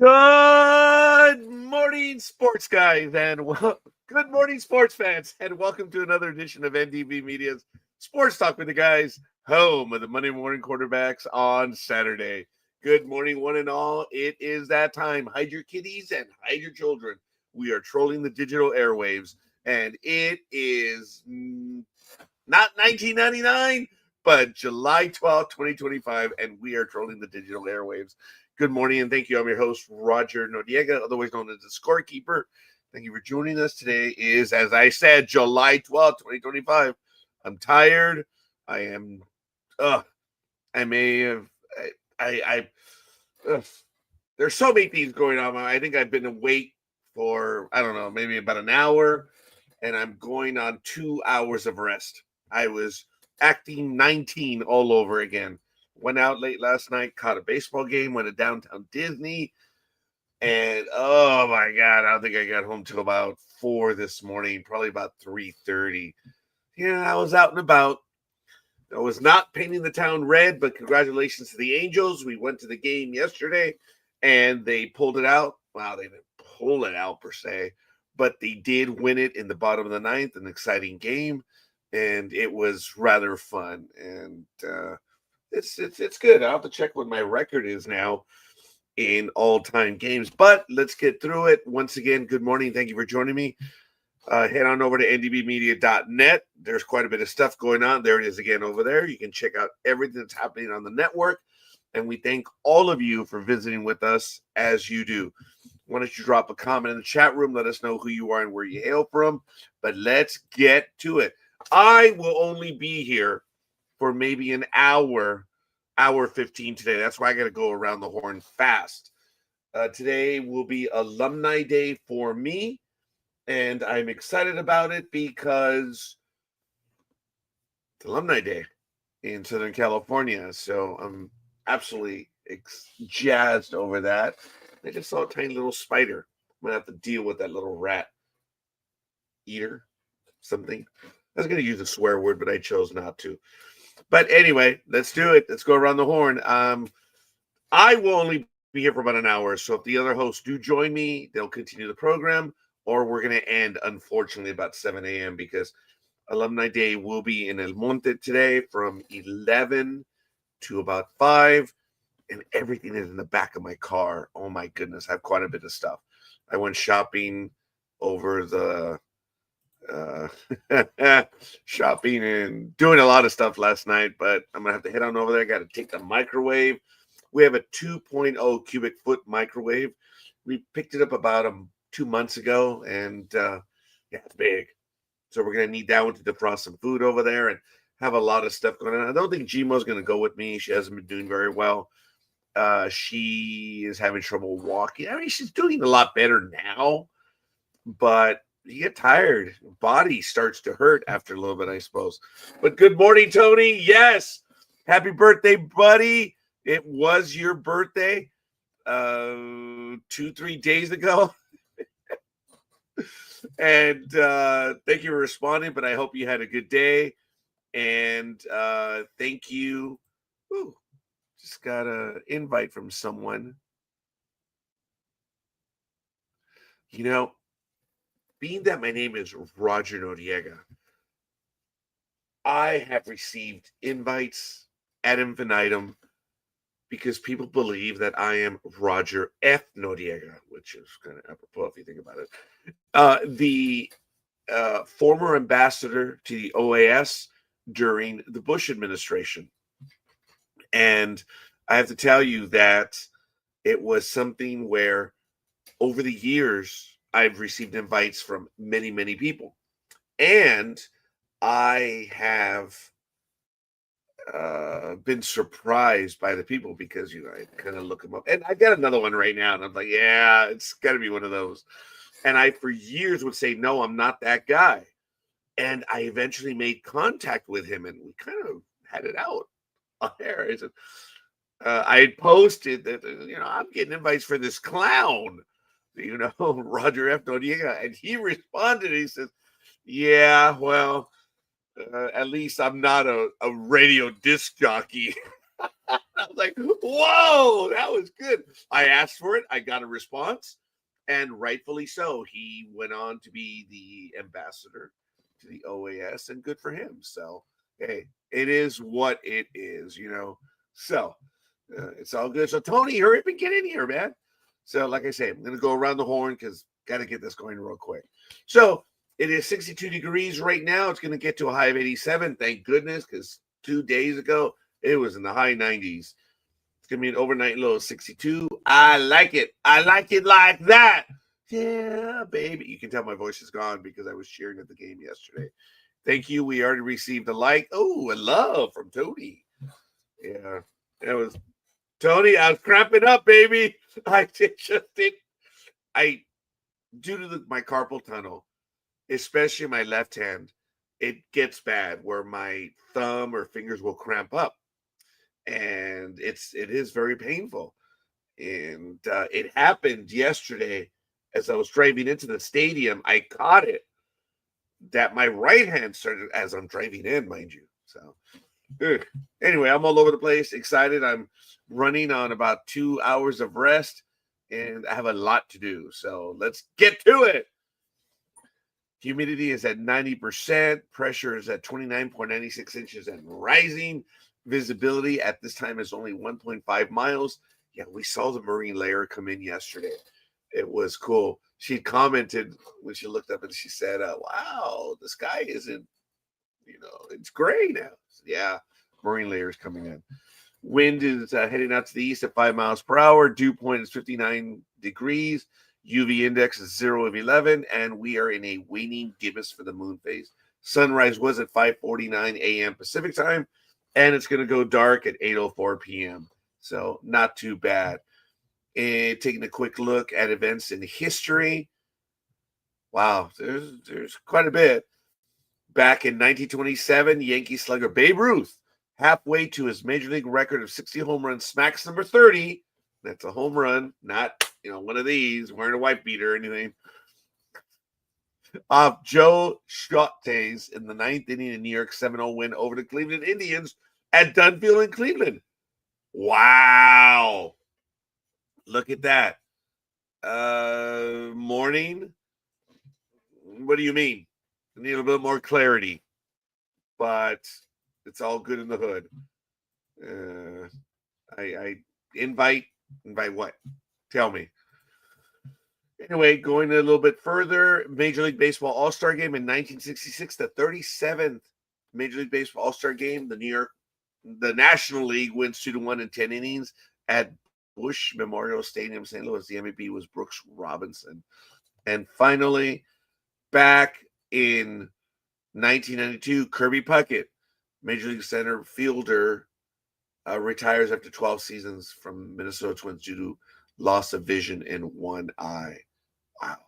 Good morning, sports guys, and good morning, sports fans, and welcome to another edition of NDB Media's Sports Talk with the Guys, home of the Monday morning quarterbacks on Saturday. Good morning, one and all. It is that time. Hide your kitties and hide your children. We are trolling the digital airwaves, and it is not 1999, but July 12th, 2025, and we are trolling the digital airwaves. Good morning, and thank you. I'm your host, Roger Noriega, otherwise known as the Scorekeeper. Thank you for joining us. Today is, as I said, July 12th, 2025. I'm tired. I am, I may have, there's so many things going on. I think I've been awake for, I don't know, maybe about an hour, and I'm going on 2 hours of rest. I was acting 19 all over again. Went out late last night, caught a baseball game, went to downtown Disney, and oh my God, I don't think I got home till about 4 this morning, probably about 3:30. Yeah, I was out and about. I was not painting the town red, but congratulations to the Angels. We went to the game yesterday, and they pulled it out. Wow, they didn't pull it out per se, but they did win it in the bottom of the ninth, an exciting game, and it was rather fun. And it's good. I'll have to check what my record is now in all-time games. But let's get through it. Once again, good morning. Thank you for joining me. Head on over to ndbmedia.net. There's quite a bit of stuff going on. There it is again over there. You can check out everything that's happening on the network. And we thank all of you for visiting with us as you do. Why don't you drop a comment in the chat room? Let us know who you are and where you hail from. But let's get to it. I will only be here for maybe an hour 15 today. That's why I got to go around the horn fast. Today will be Alumni Day for me, and I'm excited about it because it's Alumni Day in Southern California. So I'm absolutely jazzed over that. I just saw a tiny little spider. I'm going to have to deal with that little rat eater, something. I was going to use a swear word, but I chose not to. But anyway, let's do it. Let's go around the horn. I will only be here for about an hour. So if the other hosts do join me, they'll continue the program, or we're going to end, unfortunately, about 7 a.m. because Alumni Day will be in El Monte today from 11 to about 5. And everything is in the back of my car. Oh, my goodness. I have quite a bit of stuff. I went shopping over the shopping and doing a lot of stuff last night, but I'm gonna have to head on over there. I got to take the microwave. We have a 2.0 cubic foot microwave. We picked it up about 2 months ago, and yeah, it's big. So we're gonna need that one to defrost some food over there and have a lot of stuff going on. I don't think Gmo's gonna go with me. She hasn't been doing very well. She is having trouble walking. I mean, she's doing a lot better now, but you get tired. Body starts to hurt after a little bit, I suppose. But good morning, Tony. Yes. Happy birthday, buddy. It was your birthday 2-3 days ago. And thank you for responding, but I hope you had a good day. And thank you. Ooh, just got an invite from someone. You know, being that my name is Roger Noriega, I have received invites ad infinitum because people believe that I am Roger F. Noriega, which is kind of apropos if you think about it. The former ambassador to the OAS during the Bush administration. And I have to tell you that it was something where over the years, I've received invites from many, many people. And I have been surprised by the people because, I kind of look them up. And I got another one right now. And I'm like, yeah, it's got to be one of those. And I, for years, would say, no, I'm not that guy. And I eventually made contact with him. And we kind of had it out on air. I had posted that, I'm getting invites for this clown. Roger F. Noriega, and he responded. He says, yeah, well, at least I'm not a radio disc jockey. I was like, whoa, that was good. I asked for it. I got a response, and rightfully so. He went on to be the ambassador to the OAS, and good for him. So, hey, it is what it is, you know. So, it's all good. So, Tony, hurry up and get in here, man. So, like I say, I'm going to go around the horn because got to get this going real quick. So, it is 62 degrees right now. It's going to get to a high of 87. Thank goodness, because 2 days ago, it was in the high 90s. It's going to be an overnight low of 62. I like it. I like it like that. Yeah, baby. You can tell my voice is gone because I was cheering at the game yesterday. Thank you. We already received a like. Oh, a love from Tony. Yeah, that was Tony. I was cramping up, baby. I just did. Due to my carpal tunnel, especially my left hand, it gets bad where my thumb or fingers will cramp up, and it is very painful. And it happened yesterday as I was driving into the stadium. I caught it that my right hand started as I'm driving in, mind you. So anyway, I'm all over the place. Excited. I'm running on about 2 hours of rest, and I have a lot to do. So let's get to it. Humidity is at 90%. Pressure is at 29.96 inches and rising. Visibility at this time is only 1.5 miles. Yeah, we saw the marine layer come in yesterday. It was cool. She commented when she looked up and she said, wow, the sky isn't, it's gray now. Yeah, marine layer is coming in. Wind is heading out to the east at 5 miles per hour. Dew point is 59 degrees. UV index is 0 of 11, and we are in a waning gibbous for the moon phase. Sunrise was at 5:49 a.m. Pacific time, and it's going to go dark at 8:04 p.m. So not too bad. And taking a quick look at events in history. Wow, there's quite a bit. Back in 1927, Yankee slugger Babe Ruth, halfway to his major league record of 60 home runs, smacks number 30. That's a home run, not one of these, wearing a white beater or anything. Off Joe Schotte's in the ninth inning in New York 7-0 win over the Cleveland Indians at Dunfield in Cleveland. Wow. Look at that. Morning. What do you mean? I need a little bit more clarity. But it's all good in the hood. I invite what? Tell me. Anyway, going a little bit further, Major League Baseball All-Star Game in 1966, the 37th Major League Baseball All-Star Game. The National League wins 2-1 in 10 innings at Busch Memorial Stadium, St. Louis. The MVP was Brooks Robinson. And finally, back in 1992, Kirby Puckett, Major League center fielder, retires after 12 seasons from Minnesota Twins due to loss of vision in one eye. Wow.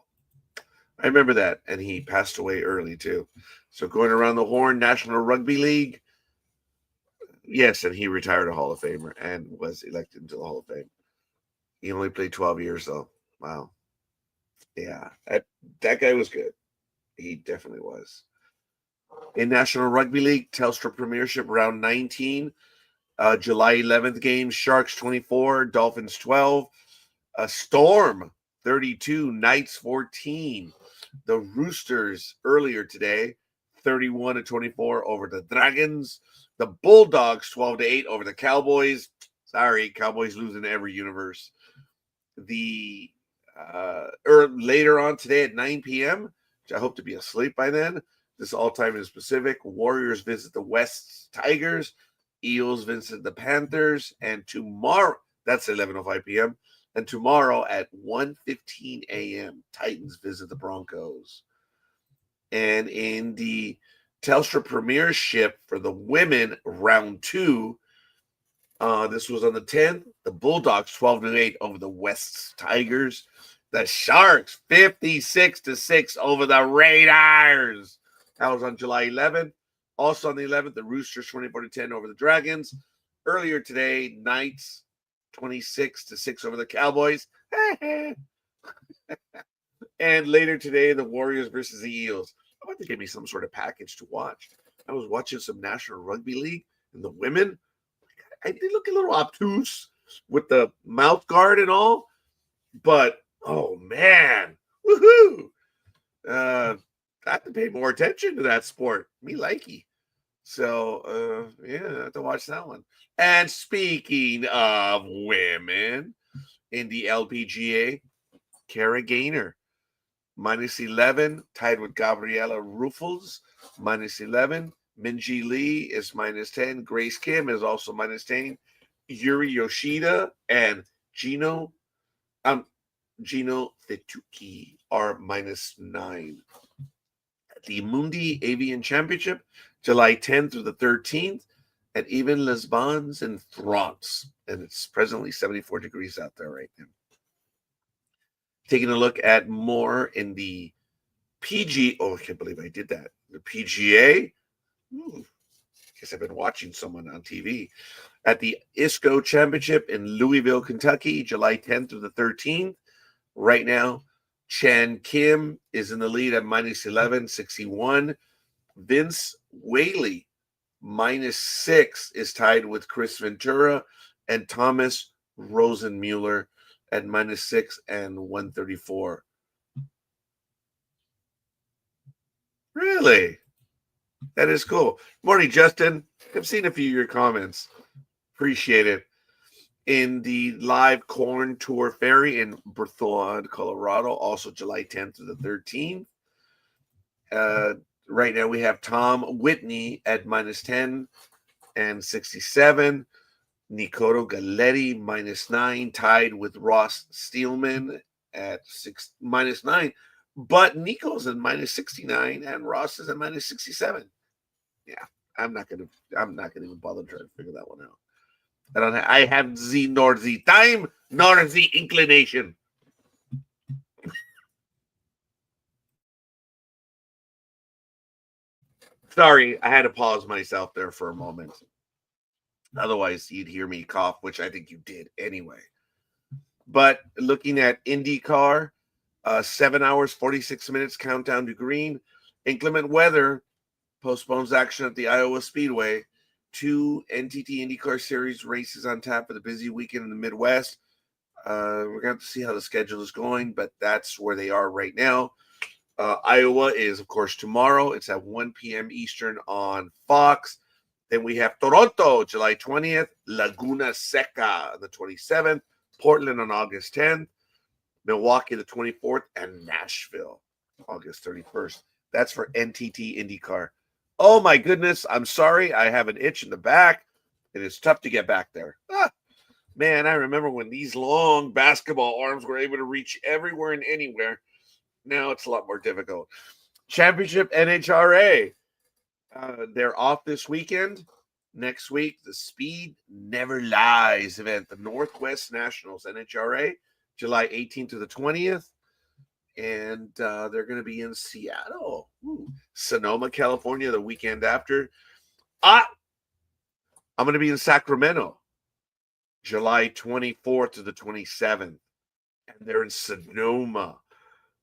I remember that. And he passed away early, too. So going around the horn, National Rugby League. Yes, and he retired a Hall of Famer and was elected into the Hall of Fame. He only played 12 years, though. Wow. Yeah, that guy was good. He definitely was. In National Rugby League, Telstra Premiership Round 19. July 11th game, Sharks 24, Dolphins 12. Storm 32, Knights 14. The Roosters earlier today, 31-24 over the Dragons. The Bulldogs 12-8 over the Cowboys. Sorry, Cowboys losing every universe. The later on today at 9 p.m., which I hope to be asleep by then. This all time is Pacific. Warriors visit the West Tigers. Eels visit the Panthers. And tomorrow, that's 11:05 p.m. And tomorrow at 1:15 a.m., Titans visit the Broncos. And in the Telstra Premiership for the women, round 2, this was on the 10th. The Bulldogs 12-8 over the West Tigers. The Sharks 56-6 over the Raiders. That was on July 11th. Also on the 11th, the Roosters 24-10 over the Dragons. Earlier today, Knights 26-6 over the Cowboys. And later today, the Warriors versus the Eels. I'm about to give me some sort of package to watch. I was watching some National Rugby League and the women. they look a little obtuse with the mouth guard and all, but oh man, woohoo! I have to pay more attention to that sport. Me likey. So yeah, I have to watch that one. And speaking of women in the LPGA, Kara Gaynor, -11, tied with Gabriela Ruffles, -11. Minji Lee is -10. Grace Kim is also -10. Yuri Yoshida and Gino Fituki are -9. The Mundi Avian Championship, July 10th through the 13th, at even Les Bons in France. And it's presently 74 degrees out there right now. Taking a look at more in the PG. Oh, I can't believe I did that. The PGA. Guess I've been watching someone on TV. At the ISCO Championship in Louisville, Kentucky, July 10th through the 13th. Right now, Chan Kim is in the lead at -11, 61. Vince Whaley, -6, is tied with Chris Ventura and Thomas Rosenmuller at -6 and 134. Really? That is cool. Morning, Justin. I've seen a few of your comments. Appreciate it. In the live corn tour ferry in Berthold, Colorado, also July 10th to the 13th. Right now we have Tom Whitney at -10 and 67. Nicoto Galetti -9, tied with Ross Steelman at -9. But Nico's at -69 and Ross is at -67. Yeah, I'm not gonna even bother trying to figure that one out. I have nor the time nor the inclination. Sorry, I had to pause myself there for a moment. Otherwise, you'd hear me cough, which I think you did anyway. But looking at IndyCar, 7 hours, 46 minutes countdown to green. Inclement weather postpones action at the Iowa Speedway. 2 NTT IndyCar Series races on tap for the busy weekend in the Midwest. We're going to have to see how the schedule is going, but that's where they are right now. Iowa is, of course, tomorrow. It's at 1 p.m. Eastern on Fox. Then we have Toronto, July 20th, Laguna Seca on the 27th, Portland on August 10th, Milwaukee the 24th, and Nashville August 31st. That's for NTT IndyCar. Oh my goodness, I'm sorry. I have an itch in the back. It is tough to get back there. Man, I remember when these long basketball arms were able to reach everywhere and anywhere. Now it's a lot more difficult. Championship NHRA. They're off this weekend. Next week, the Speed Never Lies event, the Northwest Nationals NHRA, July 18th to the 20th. And they're going to be in Seattle. Sonoma, California, the weekend after. I'm going to be in Sacramento, July 24th to the 27th. And they're in Sonoma.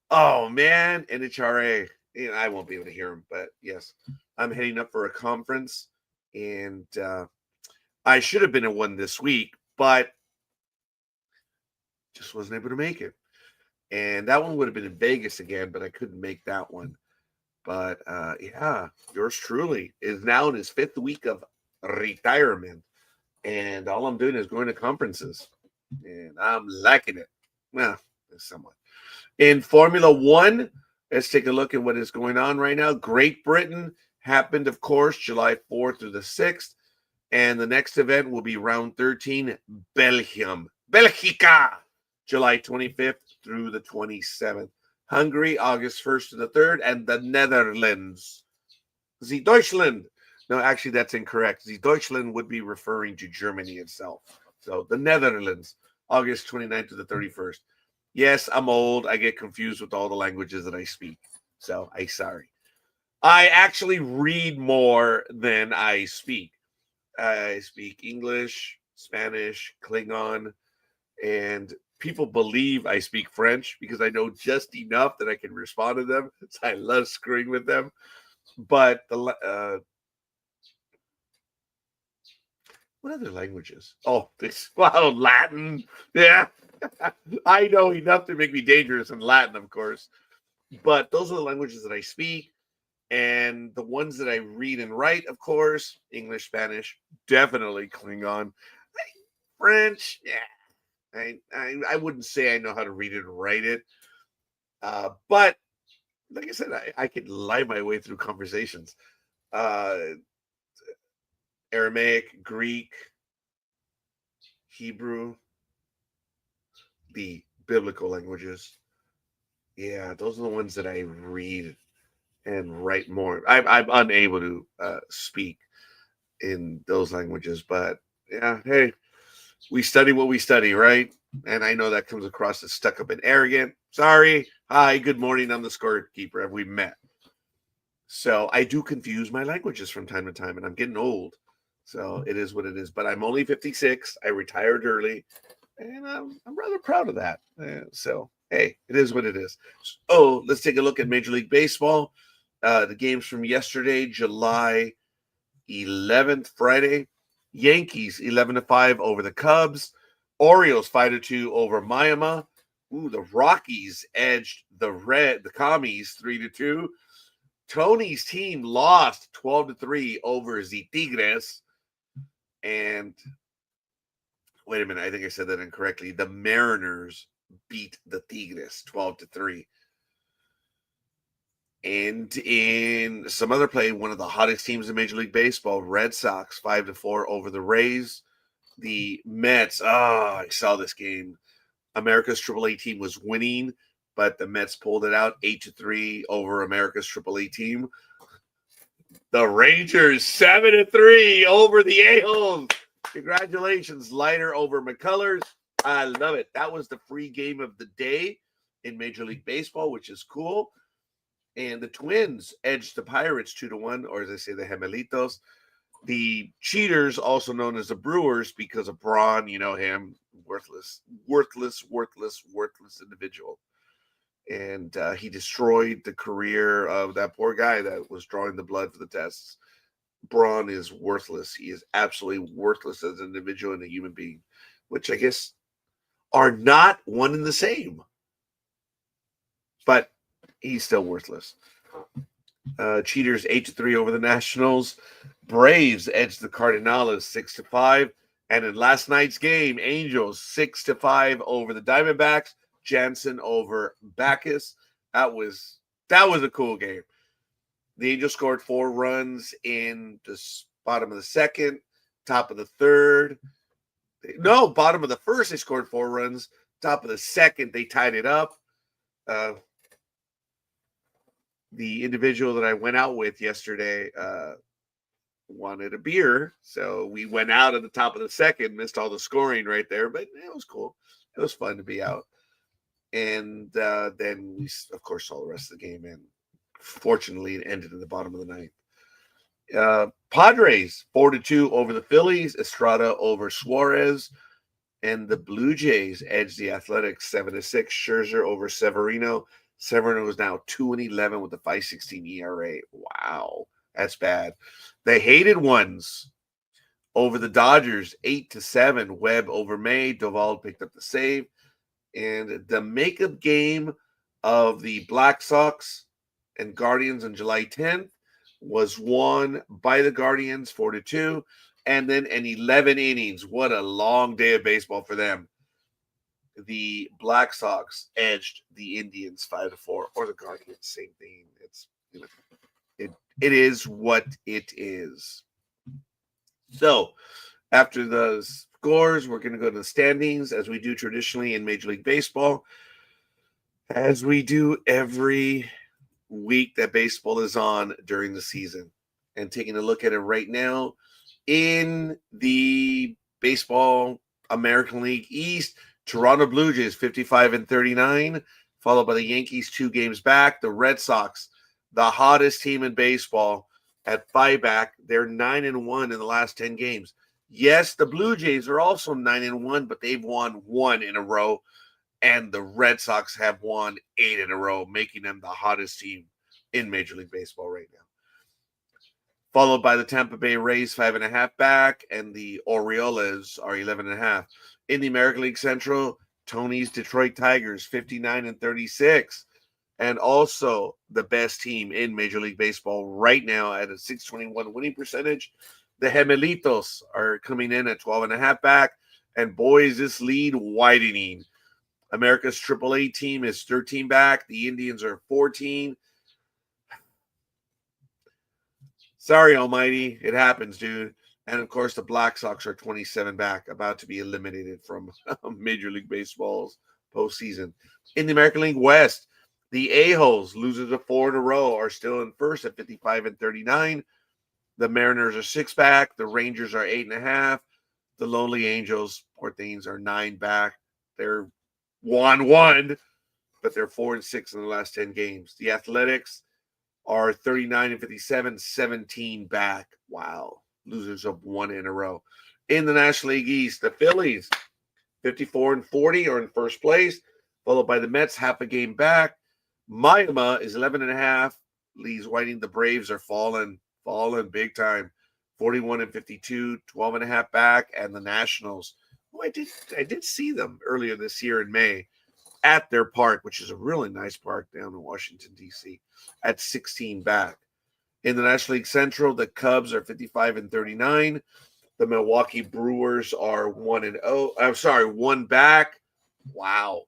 Oh, man, NHRA. I won't be able to hear them, but yes, I'm heading up for a conference. And I should have been at one this week, but just wasn't able to make it. And that one would have been in Vegas again, but I couldn't make that one. But yeah, yours truly is now in his 5th week of retirement. And all I'm doing is going to conferences. And I'm liking it. Well, somewhat. In Formula One, let's take a look at what is going on right now. Great Britain happened, of course, July 4th through the 6th. And the next event will be round 13, Belgium. Belgica, July 25th through the 27th. Hungary, August 1st to the 3rd. And the Netherlands. The Deutschland. No, actually, that's incorrect. The Deutschland would be referring to Germany itself. So the Netherlands, August 29th to the 31st. Yes, I'm old. I get confused with all the languages that I speak. So I'm sorry. I actually read more than I speak. I speak English, Spanish, Klingon, and people believe I speak French because I know just enough that I can respond to them. So I love screwing with them. But What other languages? Oh, Latin. Yeah. I know enough to make me dangerous in Latin, of course. But those are the languages that I speak. And the ones that I read and write, of course, English, Spanish, definitely Klingon. French, yeah. I wouldn't say I know how to read it or write it. But like I said, I could lie my way through conversations. Aramaic, Greek, Hebrew, the biblical languages. Yeah, those are the ones that I read and write more. I'm unable to speak in those languages, but yeah, hey, we study what we study, right? And I know that comes across as stuck up and arrogant. Sorry. Hi, good morning. I'm the scorekeeper. Have we met? So I do confuse my languages from time to time, and I'm getting old. So it is what it is. But I'm only 56. I retired early, and I'm rather proud of that. So hey, it is what it is. Oh, let's take a look at Major League Baseball. The games from yesterday, July 11th, Friday. Yankees 11-5 over the Cubs. Orioles 5-2 over Miami. Ooh, the Rockies edged the Commies 3-2. Tony's team lost 12-3 over the Tigres. And wait a minute, I think I said that incorrectly. The Mariners beat the Tigres 12-3. And in some other play, one of the hottest teams in Major League Baseball, Red Sox 5-4 over the Rays. The Mets, I saw this game. America's AAA team was winning, but the Mets pulled it out 8-3 over America's AAA team. The Rangers 7-3 over the A-Holes. Congratulations, Leiter over McCullers. I love it. That was the free game of the day in Major League Baseball, which is cool. And the Twins edged the Pirates 2-1, or as they say, the Gemelitos. The Cheaters, also known as the Brewers, because of Braun, you know him, worthless individual. And he destroyed the career of that poor guy that was drawing the blood for the tests. Braun is worthless. He is absolutely worthless as an individual and a human being, which I guess are not one and the same. But he's still worthless. Cheaters 8-3 over the Nationals. Braves edged the Cardinals 6-5. And in last night's game, Angels 6-5 over the Diamondbacks. Jansen over Backus. That was a cool game. The Angels scored 4 runs in the bottom of the second, top of the third. No, bottom of the first, they scored 4 runs. Top of the second, they tied it up. The individual that I went out with yesterday wanted a beer, so we went out at the top of the second, missed all the scoring right there, but it was cool. It was fun to be out. And then we, of course, saw the rest of the game, and fortunately, it ended in the bottom of the ninth. Padres 4-2 over the Phillies. Estrada over Suarez. And the Blue Jays edged the Athletics 7-6. Scherzer over Severino. Severino is now 2-11 with a 5.16 ERA. Wow, that's bad. The hated ones over the Dodgers 8-7. Webb over May. Doval picked up the save. And the makeup game of the Black Sox and Guardians on July 10th was won by the Guardians 4-2. And then in 11 innings, what a long day of baseball for them. The Black Sox edged the Indians 5-4, or the Guardians, same thing. It's it is what it is. So after the scores, we're going to go to the standings as we do traditionally in Major League Baseball, as we do every week that baseball is on during the season. And taking a look at it right now in the Baseball American League East, Toronto Blue Jays 55-39, followed by the Yankees 2 games back. The Red Sox, the hottest team in baseball, at 5 back. They're 9-1 in the last 10 games. Yes, the Blue Jays are also 9-1, but they've won 1 in a row, and the Red Sox have won 8 in a row, making them the hottest team in Major League Baseball right now. followed by the Tampa Bay Rays 5.5 back, and the Orioles are 11.5. In the American League Central, Tony's Detroit Tigers 59-36. And also the best team in Major League Baseball right now at a 621 winning percentage. The Gemelitos are coming in at 12.5 back. And boys, this lead widening. America's AAA team is 13 back. The Indians are 14. Sorry, Almighty. It happens, dude. And, of course, the Black Sox are 27 back, about to be eliminated from Major League Baseball's postseason. In the American League West, the A-holes, losers of 4 in a row, are still in first at 55-39. The Mariners are 6 back. The Rangers are 8.5. The Lonely Angels, poor things, are 9 back. They're 1-1, but they're 4-6 in the last 10 games. The Athletics are 39-57, 17 back. Wow. Losers of 1 in a row. In the National League East, the Phillies, 54-40, are in first place, followed by the Mets, half a game back. Miami is 11.5. Leads Whiting. The Braves are falling big time. 41-52, 12.5 back. And the Nationals, who I did see them earlier this year in May at their park, which is a really nice park down in Washington, D.C., at 16 back. In the National League Central, the Cubs are 55-39. The Milwaukee Brewers are 1-0. I'm sorry, 1 back. Wow.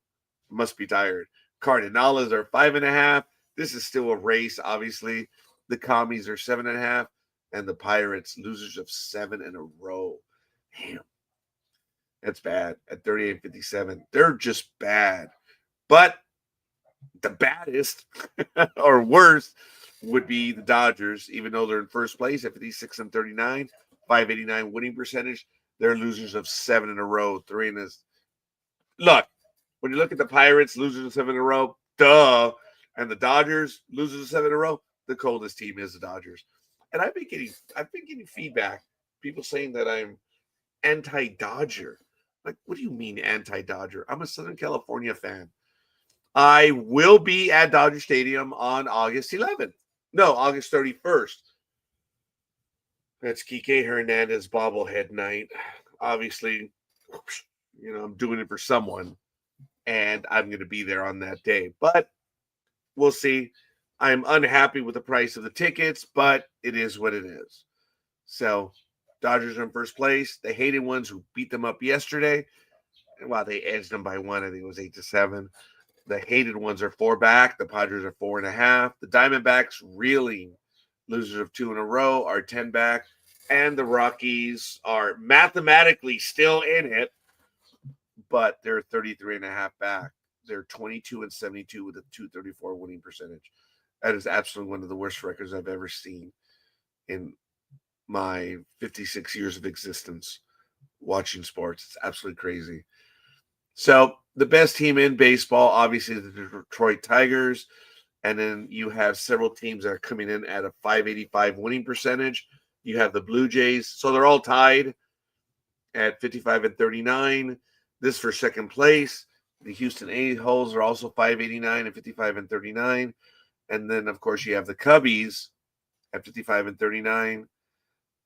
Must be tired. Cardinals are 5.5. This is still a race, obviously. The Commies are 7.5. And the Pirates, losers of 7 in a row. Damn. That's bad at 38-57. They're just bad. But the baddest or worst would be the Dodgers, even though they're in first place at 56-39, 589 winning percentage. They're losers of 7 in a row. Look, when you look at the Pirates, losers of 7 in a row, duh. And the Dodgers, losers of 7 in a row, the coldest team is the Dodgers. And I've been getting feedback, people saying that I'm anti-Dodger. Like, what do you mean anti-Dodger? I'm a Southern California fan. I will be at Dodger Stadium on August 11th. No, August 31st. That's Kike Hernandez bobblehead night. Obviously, I'm doing it for someone, and I'm going to be there on that day. But we'll see. I'm unhappy with the price of the tickets, but it is what it is. So, Dodgers are in first place. The hated ones who beat them up yesterday, well, they edged them by 1. I think it was 8-7. The hated ones are 4 back. The Padres are 4.5. The Diamondbacks, reeling losers of 2 in a row, are 10 back. And the Rockies are mathematically still in it, but they're 33.5 back. They're 22-72 with a 234 winning percentage. That is absolutely one of the worst records I've ever seen in my 56 years of existence watching sports. It's absolutely crazy. So the best team in baseball, obviously, the Detroit Tigers. And then you have several teams that are coming in at a 585 winning percentage. You have the Blue Jays. So they're all tied at 55-39. This for second place. The Houston A-holes are also 589 and 55-39. And then, of course, you have the Cubbies at 55-39.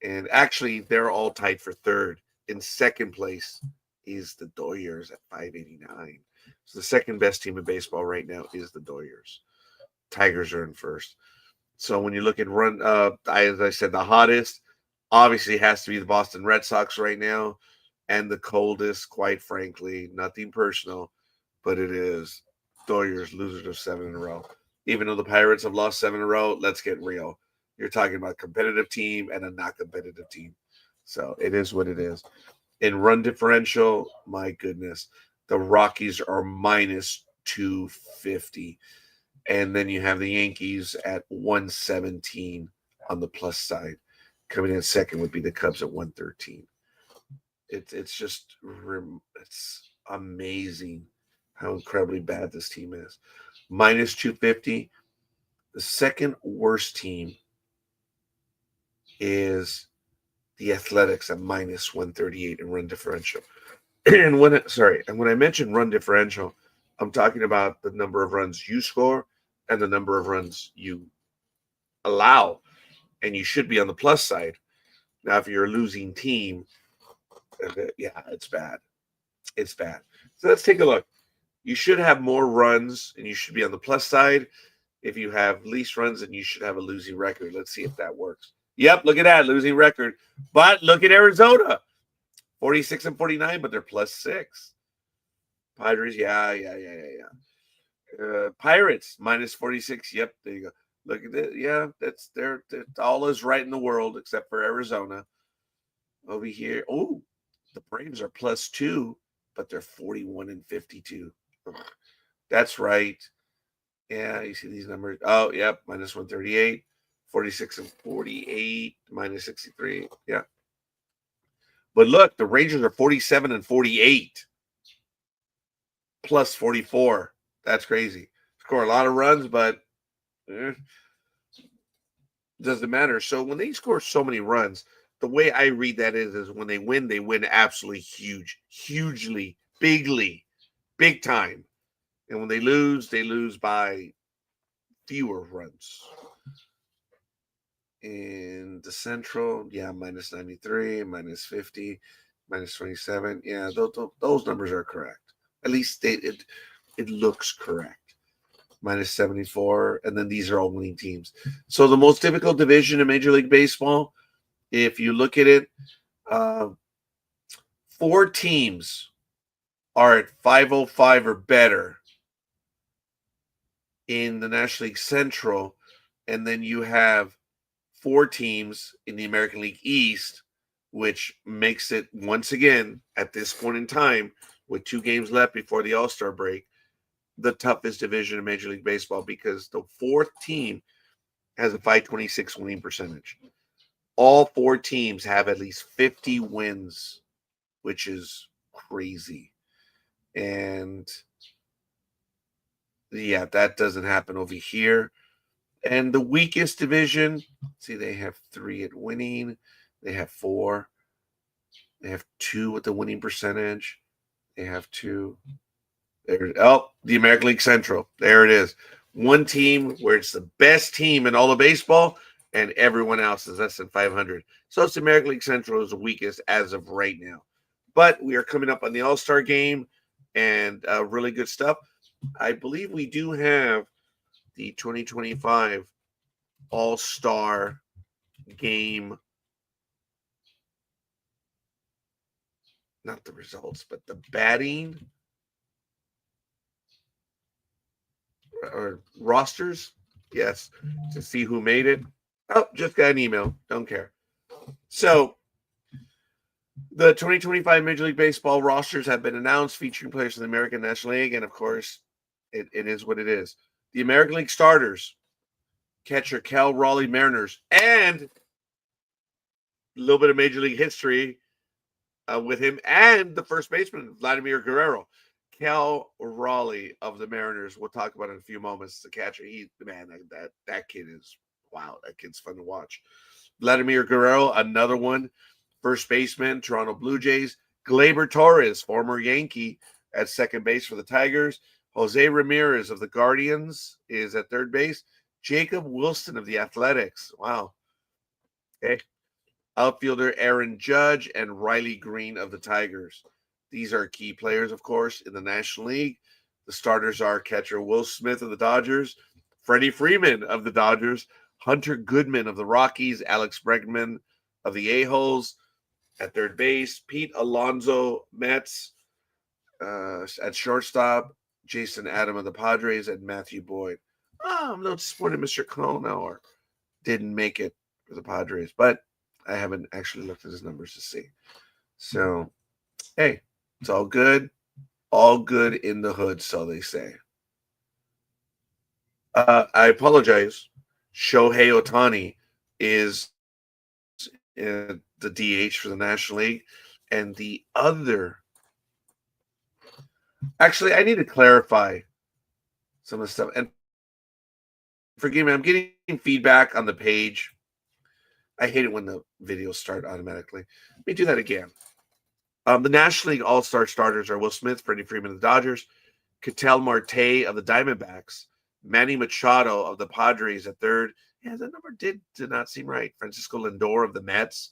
And actually, they're all tied for third. In second place is the Dodgers at 589. So the second best team in baseball right now is the Dodgers. Tigers are in first. So when you look at as I said, the hottest obviously has to be the Boston Red Sox right now. And the coldest, quite frankly, nothing personal, but it is Dodgers, losers of 7 in a row. Even though the Pirates have lost 7 in a row, let's get real. You're talking about a competitive team and a not competitive team. So it is what it is. In run differential, my goodness, the Rockies are minus 250. And then you have the Yankees at 117 on the plus side. Coming in second would be the Cubs at 113. It's amazing how incredibly bad this team is. Minus 250. The second worst team is the Athletics at minus 138 in run differential. And when I mention run differential, I'm talking about the number of runs you score and the number of runs you allow. and you should be on the plus side. Now, if you're a losing team, yeah, it's bad. It's bad. So let's take a look. You should have more runs, and you should be on the plus side. If you have least runs, then you should have a losing record. Let's see if that works. Yep, look at that, losing record. But look at Arizona, 46 and 49, but they're plus 6. Padres, yeah. Pirates, minus 46. Yep, there you go. Look at it. Yeah, that's all is right in the world except for Arizona. Over here, oh, the Braves are plus 2, but they're 41 and 52. Ugh, that's right. Yeah, you see these numbers. Oh, yep, minus 138, 46 and 48, minus 63. Yeah. But look, the Rangers are 47 and 48, plus 44. That's crazy. Score a lot of runs, but doesn't matter. So when they score so many runs, the way I read that is when they win absolutely huge, hugely, big time. And when they lose by fewer runs. In the Central, yeah, minus 93, minus 50, minus 27. Yeah, those numbers are correct. At least it looks correct. Minus 74, and then these are all winning teams. So the most difficult division in Major League Baseball, if you look at it, 4 teams are at 505 or better in the National League Central, and then you have 4 teams in the American League East, which makes it, once again, at this point in time, with 2 games left before the All-Star break, the toughest division in Major League Baseball, because the 4th team has a 526 winning percentage. All 4 teams have at least 50 wins, which is crazy. And yeah, that doesn't happen over here. And the weakest division, see, they have 3 at winning. They have 4. They have 2 with the winning percentage. They have 2. The American League Central. There it is. 1 team where it's the best team in all of baseball, and everyone else is less than 500. So it's the American League Central is the weakest as of right now. But we are coming up on the All-Star game, and really good stuff. I believe we do have the 2025 All-Star game. Not the results, but the batting or rosters. Yes, to see who made it. Oh, just got an email. Don't care. So the 2025 Major League Baseball rosters have been announced, featuring players from the American National League, and of course, it is what it is. The American League starters: catcher Cal Raleigh, Mariners, and a little bit of Major League history with him, and the first baseman Vladimir Guerrero. Cal Raleigh of the Mariners, we'll talk about in a few moments. The catcher, that kid is, wow, that kid's fun to watch. Vladimir Guerrero, another one. First baseman, Toronto Blue Jays. Gleyber Torres, former Yankee, at second base for the Tigers. Jose Ramirez of the Guardians is at third base. Jacob Wilson of the Athletics. Wow. Okay. Outfielder Aaron Judge and Riley Green of the Tigers. These are key players, of course, in the National League. The starters are catcher Will Smith of the Dodgers, Freddie Freeman of the Dodgers, Hunter Goodman of the Rockies, Alex Bregman of the A-Holes at third base, Pete Alonso Mets at shortstop, Jason Adam of the Padres, and Matthew Boyd. I'm not disappointed Mr. Cronauer didn't make it for the Padres, but I haven't actually looked at his numbers to see. So, hey, it's all good. All good in the hood, so they say. I apologize. Shohei Ohtani is the DH for the National League. And the other... Actually, I need to clarify some of the stuff. And forgive me, I'm getting feedback on the page. I hate it when the videos start automatically. Let me do that again. The National League All-Star starters are Will Smith, Freddie Freeman of the Dodgers, Ketel Marte of the Diamondbacks, Manny Machado of the Padres at third, Yeah, the number did not seem right. Francisco Lindor of the Mets,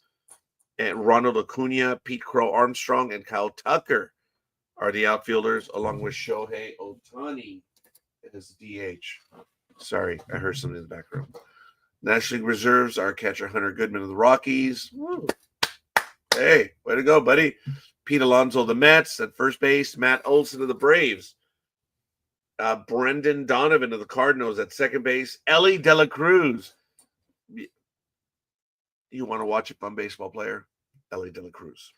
and Ronald Acuna, Pete Crow Armstrong, and Kyle Tucker are the outfielders, along with Shohei Ohtani as DH. Sorry, I heard something in the background. National League reserves are catcher Hunter Goodman of the Rockies. Woo. Hey, way to go, buddy. Pete Alonso of the Mets at first base. Matt Olson of the Braves. Brendan Donovan of the Cardinals at second base. Ellie De La Cruz. You want to watch a fun baseball player? Ellie De La Cruz.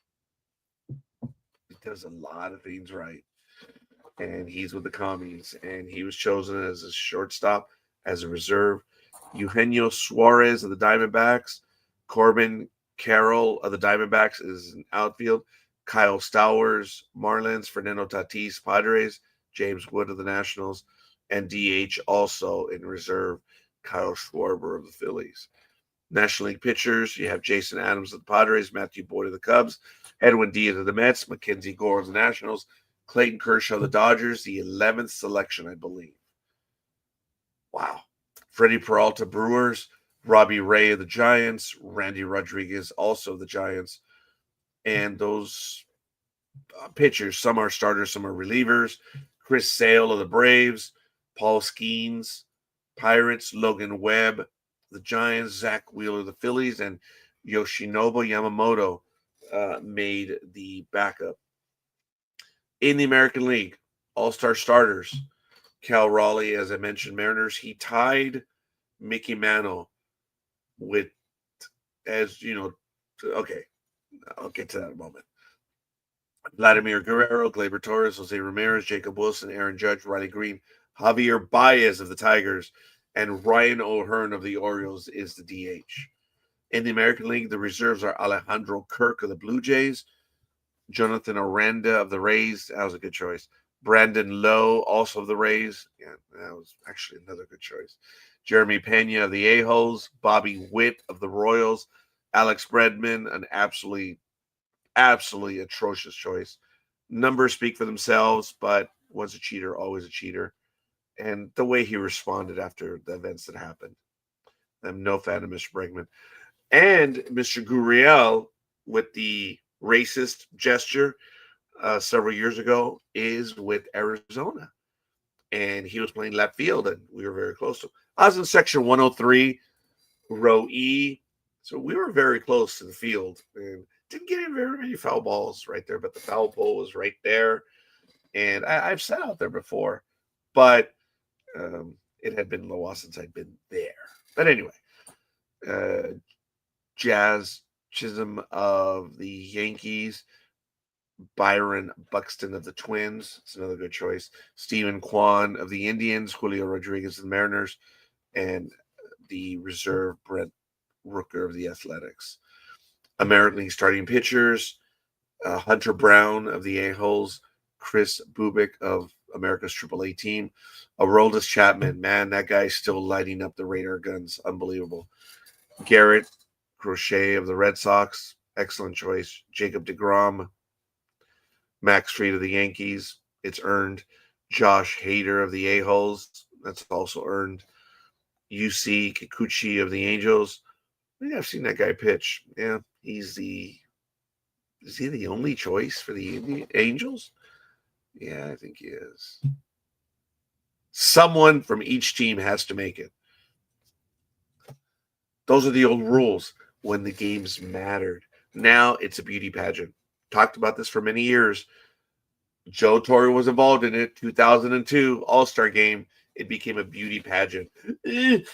He does a lot of things right. And he's with the Commies. And he was chosen as a shortstop, as a reserve. Eugenio Suarez of the Diamondbacks. Corbin Carroll of the Diamondbacks is an outfield. Kyle Stowers, Marlins. Fernando Tatis, Padres. James Wood of the Nationals. And DH also in reserve, Kyle Schwarber of the Phillies. National League pitchers, you have Jason Adams of the Padres, Matthew Boyd of the Cubs, Edwin Diaz of the Mets, Mackenzie Gore of the Nationals, Clayton Kershaw of the Dodgers, the 11th selection, I believe. Wow. Freddie Peralta, Brewers, Robbie Ray of the Giants, Randy Rodriguez, also of the Giants. And those pitchers, some are starters, some are relievers. Chris Sale of the Braves, Paul Skeens, Pirates, Logan Webb, the Giants, Zach Wheeler, the Phillies, and Yoshinobu Yamamoto made the backup. In the American League, all-star starters, Cal Raleigh, as I mentioned, Mariners, he tied Mickey Mantle with, as you know, okay, I'll get to that in a moment. Vladimir Guerrero, Gleyber Torres, Jose Ramirez, Jacob Wilson, Aaron Judge, Riley Green, Javier Baez of the Tigers, and Ryan O'Hearn of the Orioles is the DH. In the American League, the reserves are Alejandro Kirk of the Blue Jays, Jonathan Aranda of the Rays. That was a good choice. Brandon Lowe, also of the Rays. Yeah, that was actually another good choice. Jeremy Pena of the A-Holes, Bobby Witt of the Royals, Alex Bregman, an absolutely atrocious choice. Numbers speak for themselves, but was a cheater, always a cheater. And the way he responded after the events that happened. I'm no fan of Mr. Bregman. And Mr. Gurriel, with the racist gesture several years ago, is with Arizona. And he was playing left field, and we were very close to him. I was in section 103, row E. So we were very close to the field. And didn't get in very many foul balls right there, but the foul pole was right there. And I've sat out there before, but it had been a little while since I'd been there. But anyway, Jazz Chisholm of the Yankees, Byron Buxton of the Twins. It's another good choice. Stephen Kwan of the Indians, Julio Rodriguez of the Mariners, and the reserve Brent Rooker of the Athletics. American League starting pitchers, Hunter Brown of the A-Holes, Chris Bubik of America's AAA team, Aroldis Chapman. Man, that guy's still lighting up the radar guns. Unbelievable. Garrett Crochet of the Red Sox. Excellent choice. Jacob deGrom. Max Fried of the Yankees. It's earned. Josh Hader of the A-Holes. That's also earned. UC Kikuchi of the Angels. I think I've seen that guy pitch. Yeah, is he the only choice for the Angels? Yeah, I think he is. Someone from each team has to make it. Those are the old rules when the games mattered. Now it's a beauty pageant. Talked about this for many years. Joe Torre was involved in it. 2002 All-Star Game. It became a beauty pageant. You're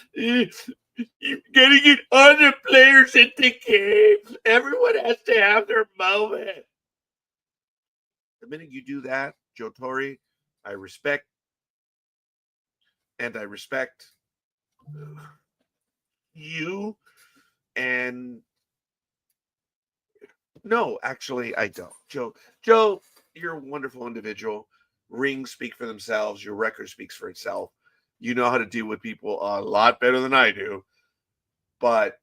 getting it other players in the game. Everyone has to have their moment. The minute you do that, Joe Torre, I respect. And I respect you. And no, actually, I don't. Joe, you're a wonderful individual. Rings speak for themselves. Your record speaks for itself. You know how to deal with people a lot better than I do. But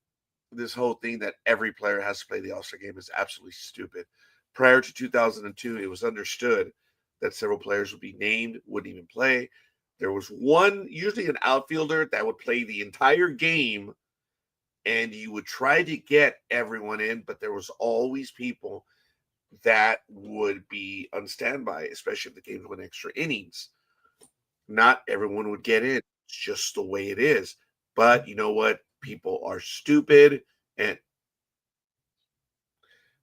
this whole thing that every player has to play the All-Star game is absolutely stupid. Prior to 2002, it was understood that several players would be named, wouldn't even play. There was usually an outfielder that would play the entire game, and you would try to get everyone in, but there was always people that would be on standby, especially if the games went extra innings. Not everyone would get in. It's just the way it is. But you know what? People are stupid. And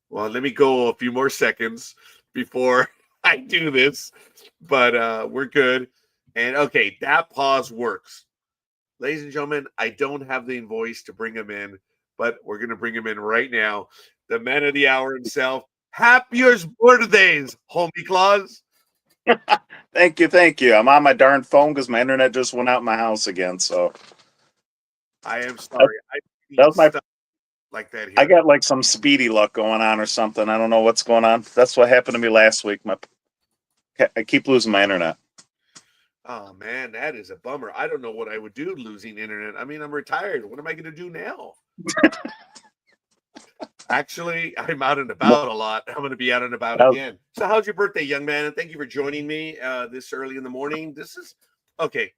well, let me go a few more seconds before I do this. But we're good. And okay, that pause works. Ladies and gentlemen, I don't have the voice to bring him in, but we're going to bring him in right now. The man of the hour himself. Happiest birthdays, homie Claus. Thank you. I'm on my darn phone because my internet just went out in my house again. So I am sorry. That was my like that here. I got like some speedy luck going on or something. I don't know what's going on. That's what happened to me last week. I keep losing my internet. Oh man, that is a bummer. I don't know what I would do losing internet. I mean, I'm retired. What am I going to do now? Actually, I'm out and about a lot. I'm going to be out and about again. So how's your birthday, young man? And thank you for joining me this early in the morning. This is, okay,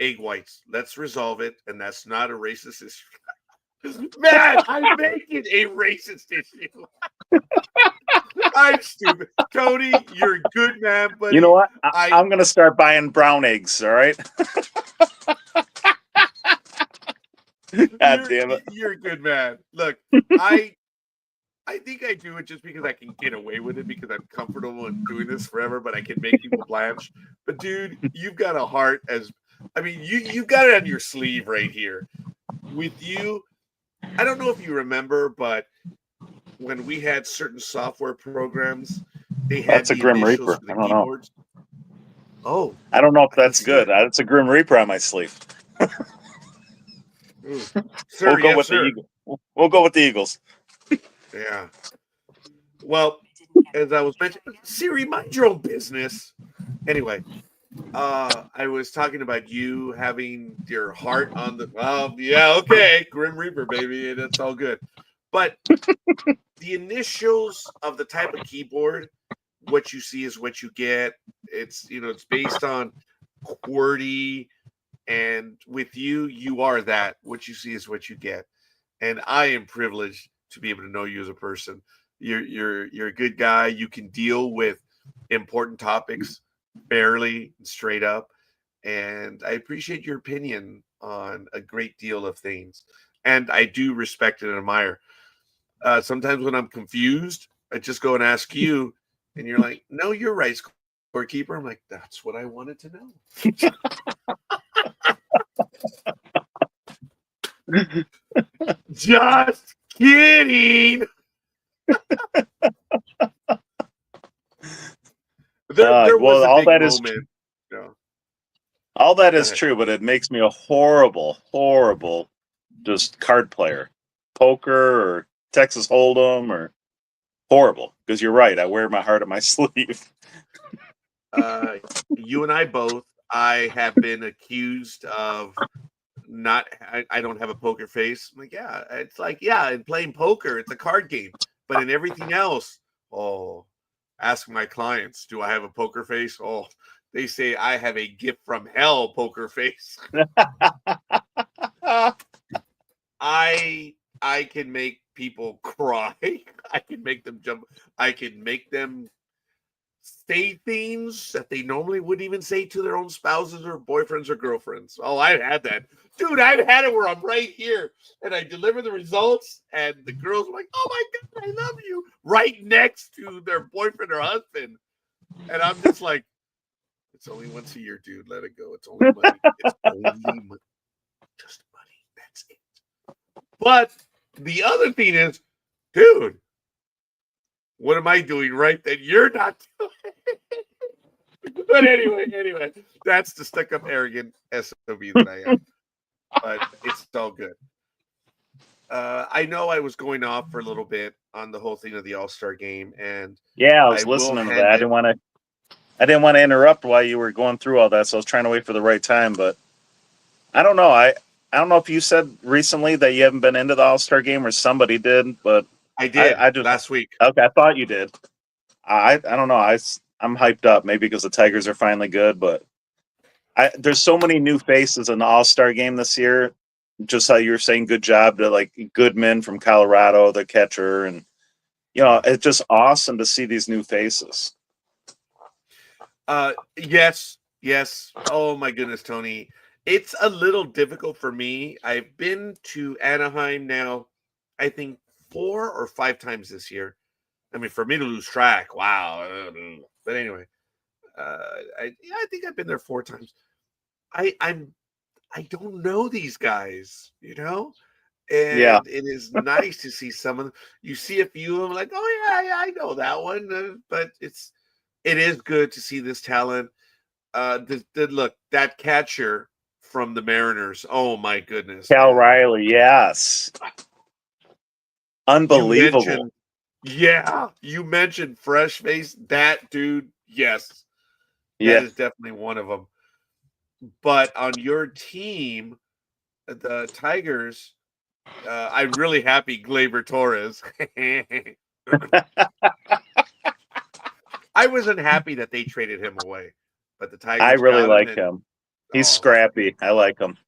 egg whites. Let's resolve it. And that's not a racist issue. Man, I'm making a racist issue. I'm stupid. Tony, you're a good man, buddy. You know what? I'm going to start buying brown eggs, all right? God damn it. You're a good man. Look, I think I do it just because I can get away with it because I'm comfortable in doing this forever, but I can make people blanch. But dude, you've got a heart you've got it on your sleeve right here. With you, I don't know if you remember, but when we had certain software programs, they had that's a Grim Reaper. I don't know. Oh, I don't know if that's good. It's a Grim Reaper on my sleeve. Sir, we'll go with the Eagles. We'll go with the Eagles. Yeah. Well, as I was mentioning, Siri, mind your own business. Anyway, I was talking about you having your heart on the. Well, yeah, okay, Grim Reaper, baby, that's all good. But the initials of the type of keyboard, what you see is what you get. It's it's based on QWERTY, and with you, you are that. What you see is what you get, and I am privileged to be able to know you as a person. You're a good guy. You can deal with important topics fairly and straight up, and I appreciate your opinion on a great deal of things, and I do respect and admire. Sometimes when I'm confused, I just go and ask you, and you're like, "No, you're right, scorekeeper." I'm like, "That's what I wanted to know." Just kidding. There was a all big that moment. is all that is true, but it makes me a horrible just card player, poker or Texas Hold'em or horrible. Because you're right, I wear my heart on my sleeve. You and I both. I have been accused of not. I don't have a poker face. I'm like, yeah, it's like, yeah, in playing poker, it's a card game, but in everything else, oh, ask my clients, do I have a poker face? Oh, they say I have a gift from hell poker face. I can make people cry. I can make them jump. I can make them say things that they normally wouldn't even say to their own spouses or boyfriends or girlfriends. Oh, I've had that. Dude, I've had it where I'm right here and I deliver the results and the girls are like, "Oh my God, I love you," right next to their boyfriend or husband. And I'm just like, it's only once a year, dude. Let it go. It's only money. It's only money. Just money. That's it. But the other thing is, dude, what am I doing right that you're not doing? But anyway, that's the stuck-up, arrogant SOB that I am. But it's all good. I know I was going off for a little bit on the whole thing of the All-Star game, and yeah, I was listening to that. I didn't want to interrupt while you were going through all that, so I was trying to wait for the right time. But I don't know. I don't know if you said recently that you haven't been into the All-Star game or somebody did, but I did. I just, last week. Okay, I thought you did. I don't know. I'm hyped up. Maybe because the Tigers are finally good, but There's so many new faces in the All-Star game this year. Just how you were saying, good job to like Goodman from Colorado, the catcher, and it's just awesome to see these new faces. Yes. Oh my goodness, Tony. It's a little difficult for me. I've been to Anaheim now, I think 4 or 5 times this year. I mean, for me to lose track, wow. But anyway, I think I've been there 4 times. I don't know these guys, Yeah. and it is nice to see some of them. You see a few of them, like, oh yeah, I know that one. But it is good to see this talent. Look, that catcher from the Mariners. Oh my goodness, Cal man. Riley, yes. Unbelievable. You mentioned fresh face. That dude, yes. That Yeah. is definitely one of them. But on your team, the Tigers, I'm really happy Gleyber Torres. I wasn't happy that they traded him away, but the I Tigers really got him. like And him. He's oh, scrappy. I like him.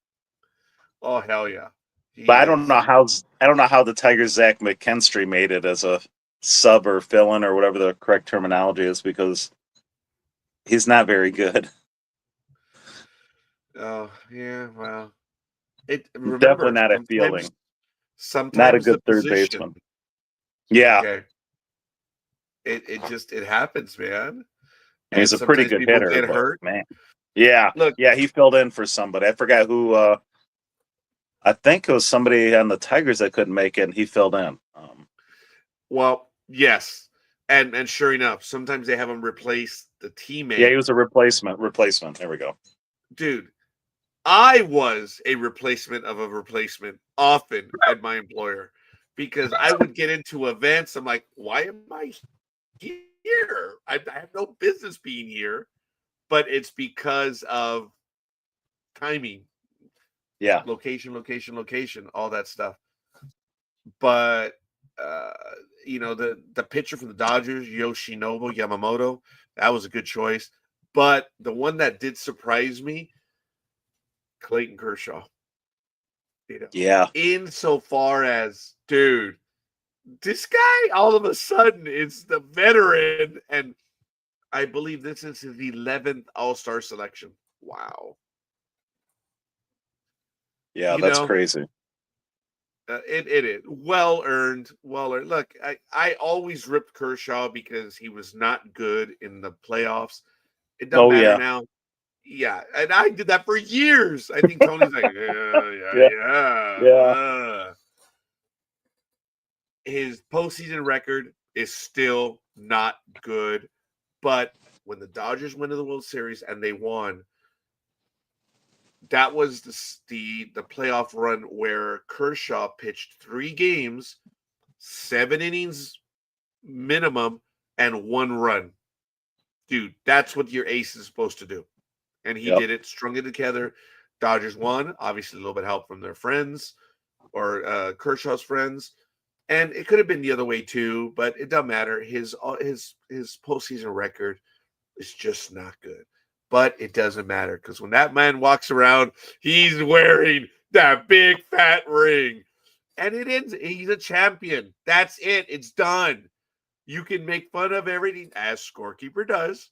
oh hell yeah, But he I don't is. know how the Tigers Zach McKinstry made it as a sub or fill-in or whatever the correct terminology is, because he's not very good. Oh yeah, well, Definitely remember not a feeling. Not a sometimes the good third position. baseman. Yeah. Okay, it happens, man, He's and a pretty sometimes good people hitter, get but hurt. man. Yeah. Look, Yeah, he filled in for somebody. I forgot who I think it was somebody on the Tigers that couldn't make it and he filled in. well, yes, and sure enough, sometimes they have him replace the Yeah, teammate. he was a replacement. There we go. Dude, I was a replacement of a replacement often at my employer because I would get into events. I'm like, why am I here? I have no business being here, but it's because of timing, Yeah. location, all that stuff. But uh, the pitcher for the Dodgers, Yoshinobu Yamamoto, that was a good choice. But the one that did surprise me, Clayton Kershaw. Yeah. Insofar as, dude, this guy all of a sudden is the veteran, and I believe this is his 11th All-Star selection. Wow. Yeah, You that's know, crazy. it is well earned. Look, I always ripped Kershaw because he was not good in the playoffs. It doesn't Oh matter yeah. now. Yeah, and I did that for years. I think Tony's like, Yeah. Yeah. yeah. His postseason record is still not good, but when the Dodgers went to the World Series and they won, that was the playoff run where Kershaw pitched 3 games, 7 innings minimum, and 1 run. Dude, that's what your ace is supposed to do. And he Yep. did it, strung it together. Dodgers won, obviously a little bit of help from their friends or Kershaw's friends. And it could have been the other way too, but it doesn't matter. His postseason record is just not good. But it doesn't matter because when that man walks around, he's wearing that big fat ring. And it ends. He's a champion. That's it. It's done. You can make fun of everything as scorekeeper does.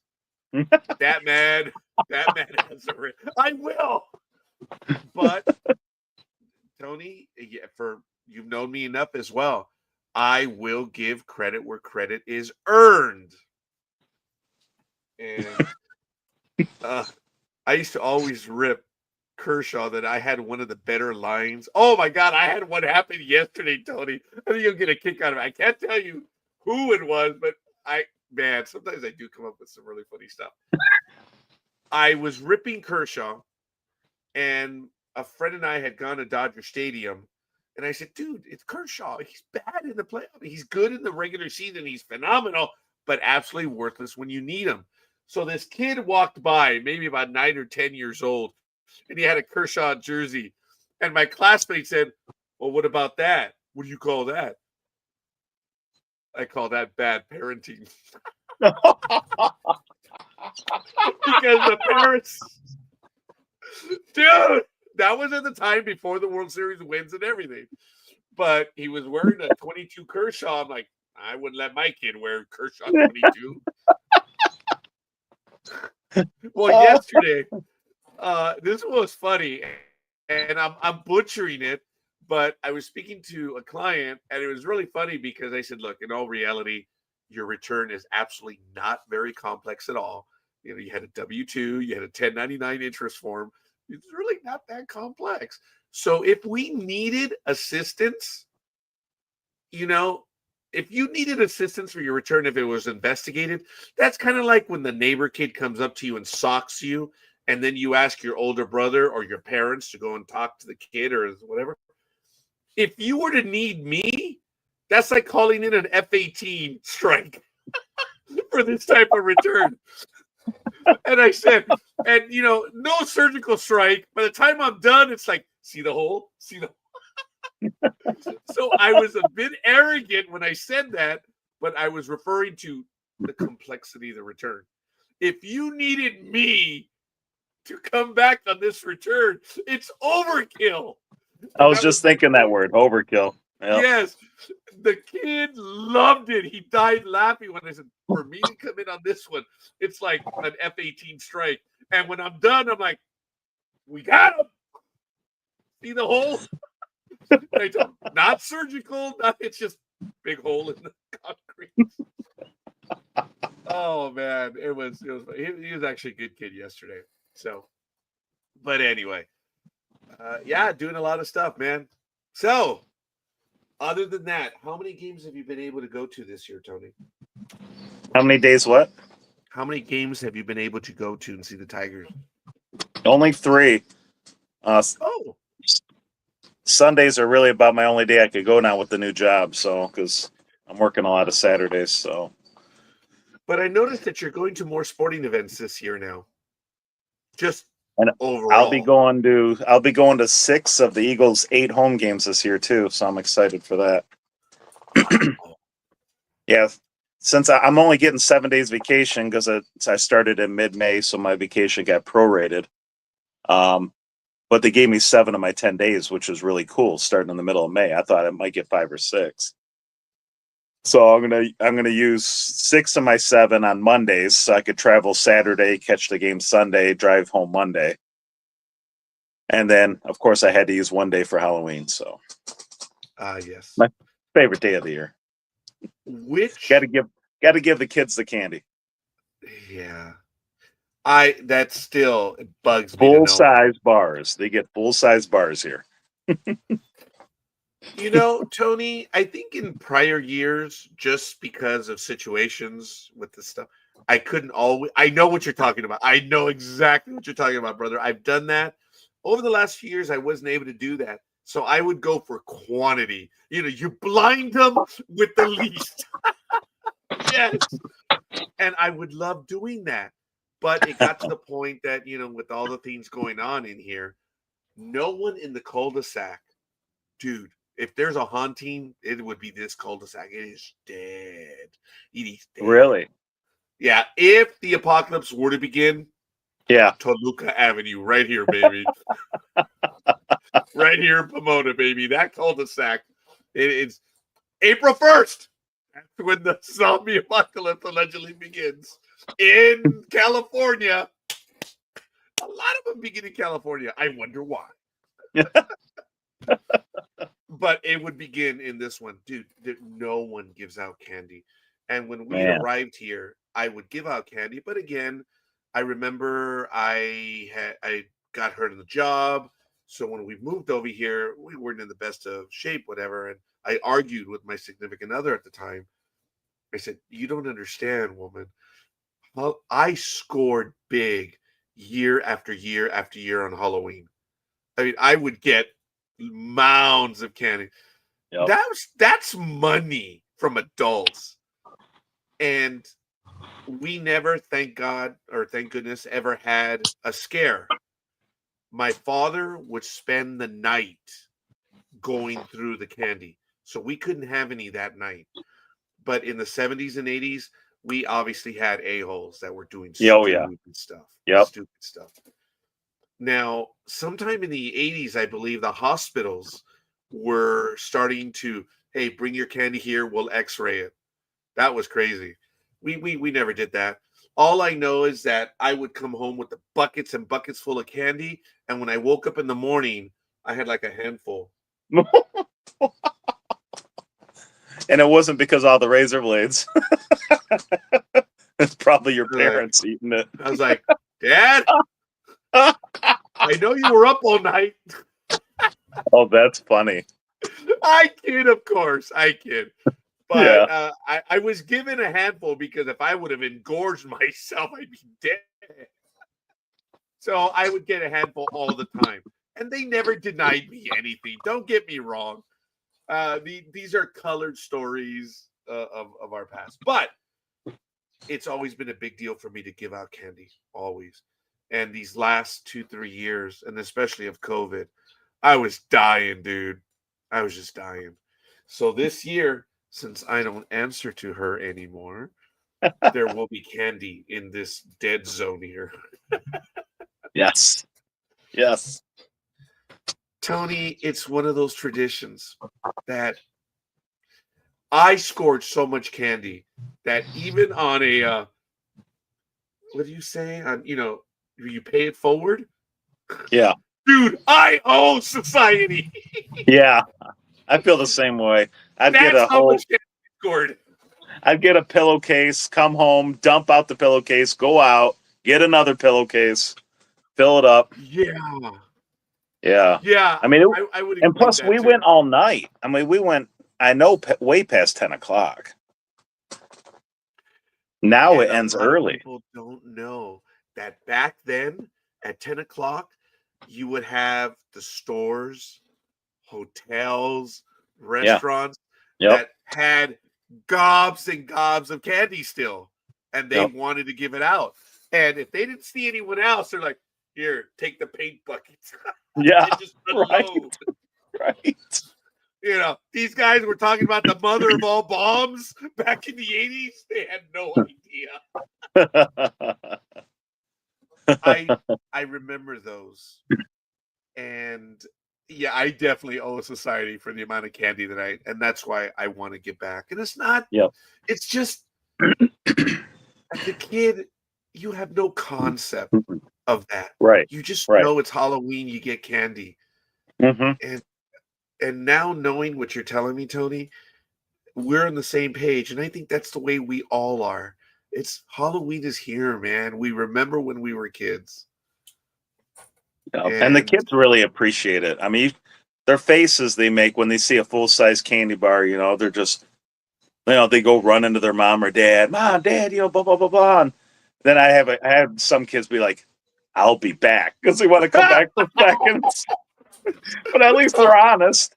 that man has a ring. I will. But Tony, for you've known me enough as well. I will give credit where credit is earned. And I used to always rip Kershaw that I had one of the better lines. Oh my God, I had one happen yesterday, Tony. I think you'll get a kick out of it. I can't tell you who it was, but sometimes I do come up with some really funny stuff. I was ripping Kershaw, and a friend and I had gone to Dodger Stadium. And I said, dude, it's Kershaw. He's bad in the playoffs. He's good in the regular season. He's phenomenal, but absolutely worthless when you need him. So this kid walked by, maybe about 9 or 10 years old, and he had a Kershaw jersey. And my classmate said, well, what about that? What do you call that? I call that bad parenting. Because the parents Dude, that was at the time before the World Series wins and everything. But he was wearing a 22 Kershaw. I'm like, I wouldn't let my kid wear Kershaw 22. Well, yesterday, this was funny, and I'm butchering it, but I was speaking to a client, and it was really funny because I said, look, in all reality, your return is absolutely not very complex at all. You know, you had a W-2, you had a 1099 interest form. It's really not that complex. So if we needed assistance, you know, if you needed assistance for your return, if it was investigated, that's kind of like when the neighbor kid comes up to you and socks you, and then you ask your older brother or your parents to go and talk to the kid or whatever. If you were to need me, that's like calling in an F-18 strike for this type of return. And I said, and no surgical strike. By the time I'm done, it's like, see the hole? See the So I was a bit arrogant when I said that, but I was referring to the complexity of the return. If you needed me to come back on this return, it's overkill. I was just thinking that word, overkill. Yep. Yes. The kid loved it. He died laughing when I said, for me to come in on this one, it's like an F-18 strike. And when I'm done, I'm like, we got him. See the hole? I told him, not surgical. It's just big hole in the concrete. Oh man, it was. He was actually a good kid yesterday. So, but anyway, yeah, doing a lot of stuff, man. So, other than that, how many games have you been able to go to this year, Tony? How many days? What? How many games have you been able to go to and see the Tigers? Only 3. Oh, Sundays are really about my only day I could go now with the new job. So, because I'm working a lot of Saturdays. So, but I noticed that you're going to more sporting events this year now. Just and overall, I'll be going to 6 of the Eagles' 8 home games this year too. So I'm excited for that. Wow. Yeah, since I'm only getting 7 days vacation because I started in mid-May, so my vacation got prorated. But they gave me 7 of my 10 days, which is really cool. Starting in the middle of May, I thought I might get 5 or 6. So I'm gonna use 6 of my 7 on Mondays, so I could travel Saturday, catch the game Sunday, drive home Monday, and then of course I had to use 1 day for Halloween. So, Yes, my favorite day of the year. Which got to give the kids the candy. Yeah, that still bugs me. Full size bars. They get full size bars here. Tony, I think in prior years, just because of situations with this stuff, I couldn't always. I know what you're talking about. I know exactly what you're talking about, brother. I've done that over the last few years. I wasn't able to do that, so I would go for quantity. You blind them with the least. Yes, and I would love doing that, but it got to the point that with all the things going on in here, no one in the cul-de-sac, dude. If there's a haunting, it would be this cul-de-sac. It is dead. It is dead. Really? Yeah. If the apocalypse were to begin, yeah, Toluca Avenue, right here, baby. Right here in Pomona, baby. That cul-de-sac. It's April 1st. That's when the zombie apocalypse allegedly begins in California. A lot of them begin in California. I wonder why. But it would begin in this one, dude. No one gives out candy, and when we arrived here, I would give out candy. But again, I remember I got hurt in the job, so when we moved over here, we weren't in the best of shape, whatever. And I argued with my significant other at the time. I said, "You don't understand, woman. Well, I scored big year after year after year on Halloween. I mean, I would get mounds of candy. Yep. That's money from adults, and we never, thank God or thank goodness, ever had a scare. My father would spend the night going through the candy, so we couldn't have any that night. But in the 70s and 80s, we obviously had a-holes that were doing stupid stuff. Yep. Stupid stuff. Now, sometime in the 80s, I believe the hospitals were starting to, hey, bring your candy here, we'll x-ray it. That was crazy. We never did that. All I know is that I would come home with the buckets and buckets full of candy, and when I woke up in the morning, I had like a handful. And it wasn't because all the razor blades. It's probably your parents eating it. I was like, Dad, I know you were up all night. Oh, that's funny. I kid, of course. I kid. But I was given a handful because if I would have engorged myself, I'd be dead. So I would get a handful all the time. And they never denied me anything. Don't get me wrong. These are colored stories of our past. But it's always been a big deal for me to give out candy, always. And these last 2-3 years, and especially of COVID, I was dying, dude. I was just dying. So this year, since I don't answer to her anymore, there will be candy in this dead zone here. Yes. Yes. Tony, it's one of those traditions that I scored so much candy that even on a what do you say? On you pay it forward? Yeah. Dude, I owe society. Yeah. I feel the same way. I'd get That's a how whole much candy I scored. I'd get a pillowcase, come home, dump out the pillowcase, go out, get another pillowcase, fill it up. Yeah. Yeah. Yeah. I mean, I would and equate plus that we too. went all night. I mean, we went, I know, way past 10 o'clock. Now it And a ends lot of early. people don't know that back then at 10 o'clock, you would have the stores, hotels, restaurants Yep. that had gobs and gobs of candy still, and they Yep. wanted to give it out. And if they didn't see anyone else, they're like, "Here, take the paint buckets." Yeah. And just unload. Right. These guys were talking about the mother of all bombs back in the 80s. They had no idea. I remember those. And yeah, I definitely owe society for the amount of candy that and that's why I want to give back. And it's not, it's just as a kid, you have no concept of that. Right. You just Right. know it's Halloween, you get candy. Mm-hmm. And now knowing what you're telling me, Tony, we're on the same page. And I think that's the way we all are. It's Halloween is here, man. We remember when we were kids. And the kids really appreciate it. I mean, their faces they make when they see a full-size candy bar, they're just, they go run into their mom or dad, Mom, Dad, blah, blah, blah, blah. And then I had some kids be like, I'll be back because they want to come back for seconds. But at least they're honest.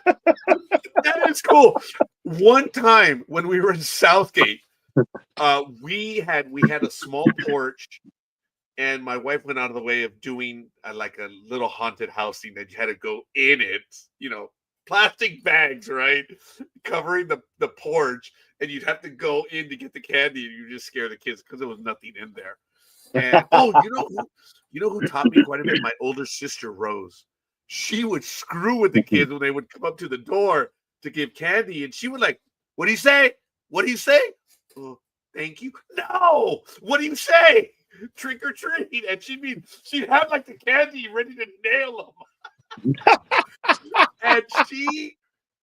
That is cool. One time when we were in Southgate, we had a small porch, and my wife went out of the way of doing like a little haunted housing that you had to go in it, plastic bags, right, covering the porch, and you'd have to go in to get the candy, and you just scare the kids because there was nothing in there. And you know who taught me quite a bit? My older sister Rose. She would screw with the kids when they would come up to the door to give candy, and she would like, "What do you say? What do you say? Oh, thank you. No, what do you say? Trick or treat." And she'd have like the candy ready to nail them. And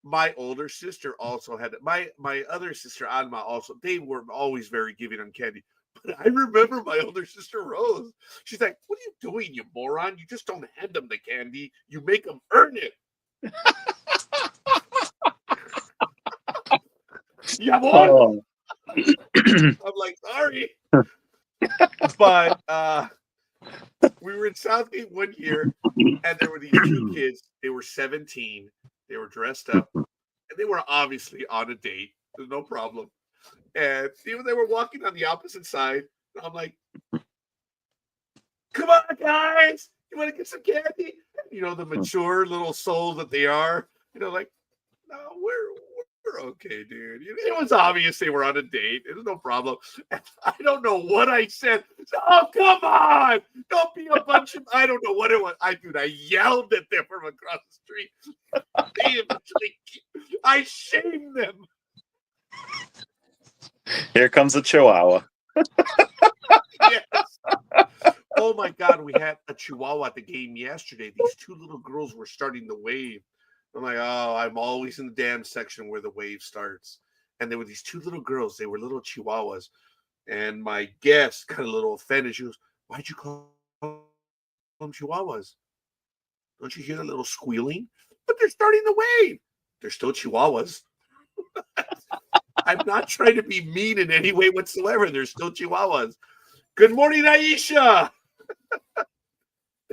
my older sister also had my other sister Alma also. They were always very giving on candy. But I remember my older sister Rose. She's like, "What are you doing, you moron? You just don't hand them the candy. You make them earn it." Yeah, boy. Oh. I'm like, sorry. But we were in Southgate one year, and there were these two kids. They were 17. They were dressed up, and they were obviously on a date. There's no problem. And they were walking on the opposite side. And I'm like, "Come on, guys. You want to get some candy?" The mature little souls that they are. Like, "No, we're We're okay, dude. It was obvious they were on a date. It was no problem. I don't know what I said. Oh, come on. Don't be a bunch of, I don't know what it was. I yelled at them from across the street. They eventually, I shamed them. Here comes a Chihuahua. Yes. Oh my God, we had a Chihuahua at the game yesterday. These two little girls were starting the wave. I'm like, oh, I'm always in the damn section where the wave starts. And there were these two little girls. They were little Chihuahuas. And my guest got a little offended. She goes, why'd you call them Chihuahuas? Don't you hear the little squealing? But they're starting the wave. They're still Chihuahuas. I'm not trying to be mean in any way whatsoever. They're still Chihuahuas. Good morning, Aisha.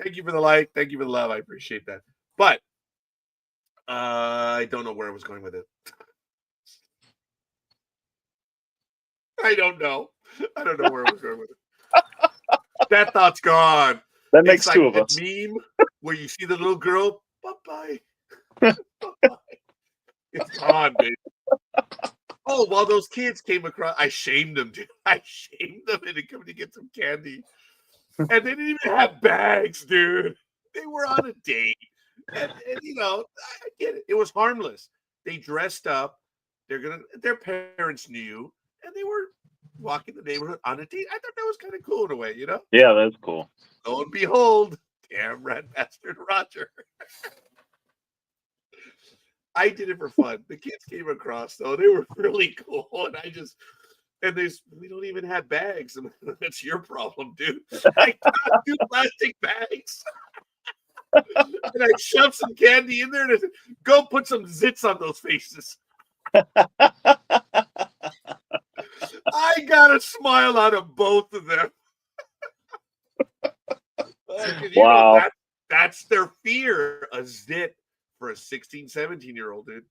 Thank you for the like. Thank you for the love. I appreciate that. But I don't know where I was going with it. I don't know. I don't know where I was going with it. That thought's gone. That makes it's two like of us. Meme where you see the little girl. Bye-bye. Bye-bye. It's gone, baby. Oh, while those kids came across, I shamed them, dude. I shamed them into coming to get some candy. And they didn't even have bags, dude. They were on a date. And you know, I get it. It was harmless. They dressed up. Their parents knew, and they were walking the neighborhood on a date. I thought that was kind of cool in a way, you know? Yeah, that's cool. Lo and behold, damn rat bastard Roger. I did it for fun. The kids came across, though. They were really cool. And we don't even have bags. That's your problem, dude. I got 2 plastic bags. And I shoved some candy in there and I said, go put some zits on those faces. I got a smile out of both of them. Wow. That's their fear, a zit for a 16, 17-year-old, dude.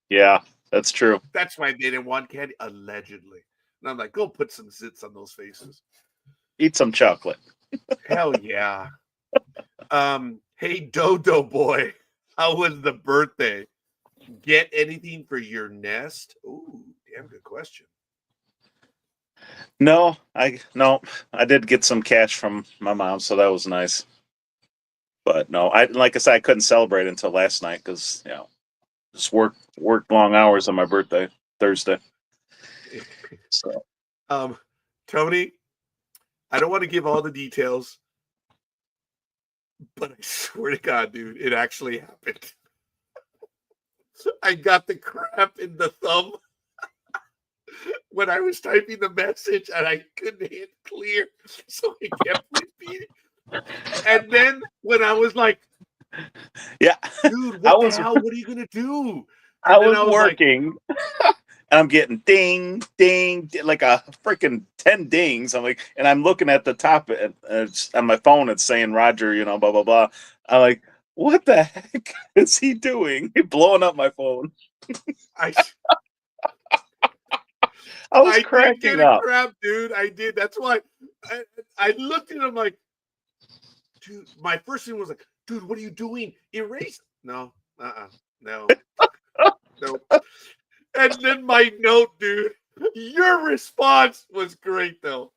Yeah, that's true. That's why they didn't want candy, allegedly. And I'm like, go put some zits on those faces. Eat some chocolate. Hell yeah. Hey, Dodo boy, how was the birthday? Get anything for your nest? Ooh, damn good question. No, I did get some cash from my mom, so that was nice. But no, like I said, I couldn't celebrate until last night because just worked long hours on my birthday, Thursday. So Tony, I don't want to give all the details, but I swear to God, dude, it actually happened. I got the crap in the thumb when I was typing the message and I couldn't hit clear, so I kept repeating. And then when I was like, yeah, dude, what the hell? What are you gonna do? And I was working. Like, and I'm getting ding, ding, like a freaking 10 dings. I'm like, and I'm looking at the top on my phone. It's saying Roger, blah blah blah. I'm like, what the heck is he doing? He's blowing up my phone. I was cracking up. Crap, dude. I did. That's why I looked at him like, dude. My first thing was like, dude, what are you doing? Erase? No, no, no. And then my note, dude. Your response was great, though.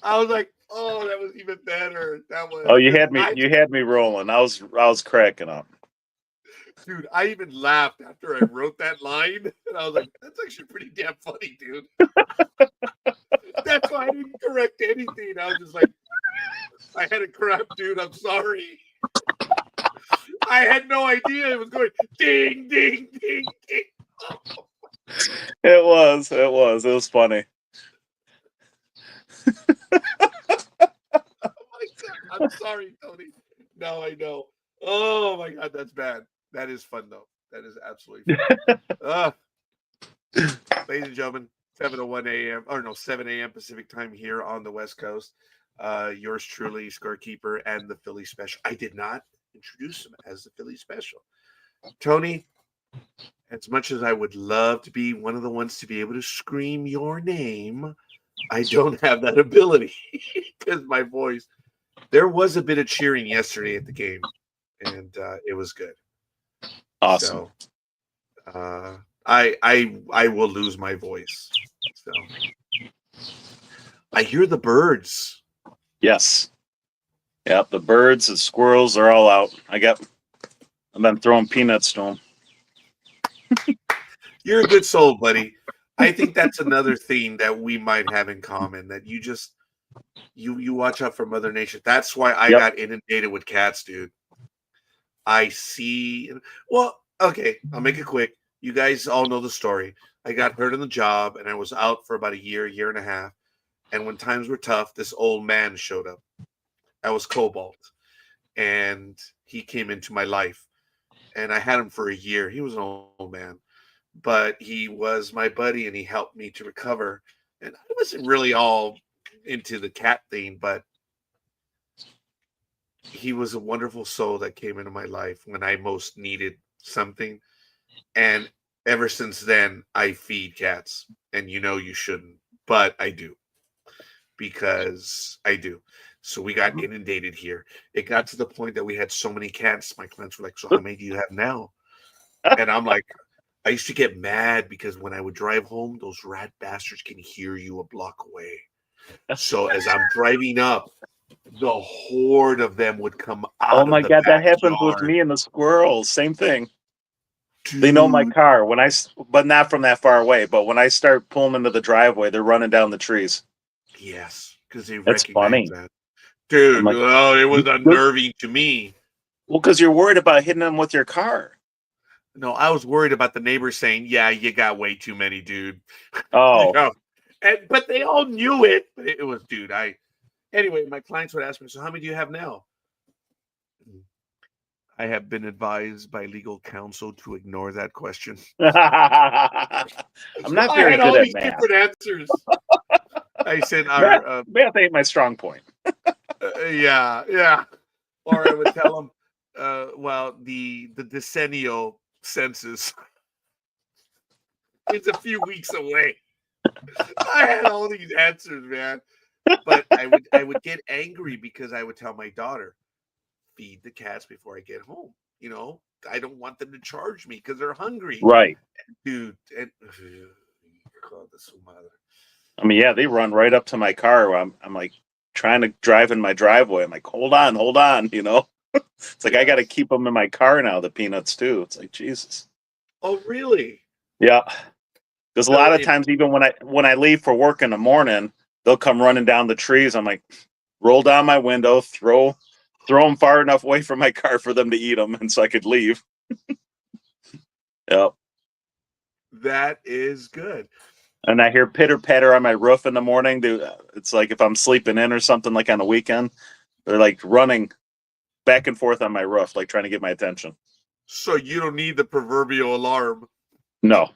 I was like, oh, that was even better. That was. Oh, you had me rolling. I was cracking up. Dude, I even laughed after I wrote that line, and I was like, that's actually pretty damn funny, dude. That's why I didn't correct anything. I was just like, I had a crap, dude. I'm sorry. I had no idea it was going ding, ding, ding, ding. It was funny. Oh my God. I'm sorry, Tony. Now I know. Oh my God, that's bad. That is fun, though. That is absolutely fun. Ladies and gentlemen, 7:01 a.m. or no, 7 a.m. Pacific time here on the West Coast. Yours truly, Scorekeeper and the Philly Special. I did not introduce him as the Philly Special. Tony, as much as I would love to be one of the ones to be able to scream your name, I don't have that ability because my voice. There was a bit of cheering yesterday at the game, and it was good. Awesome. I will lose my voice. So I hear the birds. Yes. Yep. The birds, the squirrels are all out. I've been throwing peanuts to them. You're a good soul, buddy. I think that's another thing that we might have in common, that you watch out for Mother Nature. That's why I Yep. got inundated with cats, dude. I see. Well, okay, I'll make it quick. You guys all know the story. I got hurt on the job and I was out for about a year and a half. And when times were tough, this old man showed up. I was Cobalt, and he came into my life. And I had him for a year. He was an old man, but he was my buddy and he helped me to recover. And I wasn't really all into the cat thing, but he was a wonderful soul that came into my life when I most needed something. And ever since then, I feed cats. And you shouldn't, but I do, because I do. So we got inundated here. It got to the point that we had so many cats. My clients were like, "So how many do you have now?" And I'm like, I used to get mad because when I would drive home, those rat bastards can hear you a block away. So as I'm driving up, the horde of them would come Oh out my of the God, that happens with backyard. me and the squirrels. Same thing. They know my Dude, car but not from that far away. But when I start pulling into the driveway, they're running down the trees. yes, because they That's recognize funny. that. I'm Dude, like, oh, it was unnerving to me. well, because you're worried about hitting them with your car. No, I was worried about the neighbors saying, "Yeah, you got way too many, dude." Oh, But they all knew it. But it was, dude. Anyway, my clients would ask me, "So how many do you have now?" I have been advised by legal counsel to ignore that question. I'm So not I very had good all at these math. different answers. I said, Math ain't my strong point. yeah, yeah. Or I would tell them, well, the decennial census is a few weeks away. I had all these answers, man. But I would get angry because I would tell my daughter, feed the cats before I get home. I don't want them to charge me because they're hungry, Right. dude. And God, this mother. I mean, yeah, they run right up to my car. I'm like trying to drive in my driveway. I'm like, hold on. It's like I got to Yes. keep them in my car now. The peanuts too. It's like Jesus. Oh, really? Yeah, because a So lot of if times, even when I leave for work in the morning, they'll come running down the trees. I'm like, roll down my window, throw them far enough away from my car for them to eat them, and so I could leave. Yep. that is good. And I hear pitter patter on my roof in the morning. It's like if I'm sleeping in or something, like on the weekend, they're like running back and forth on my roof, like trying to get my attention. So you don't need the proverbial alarm. No,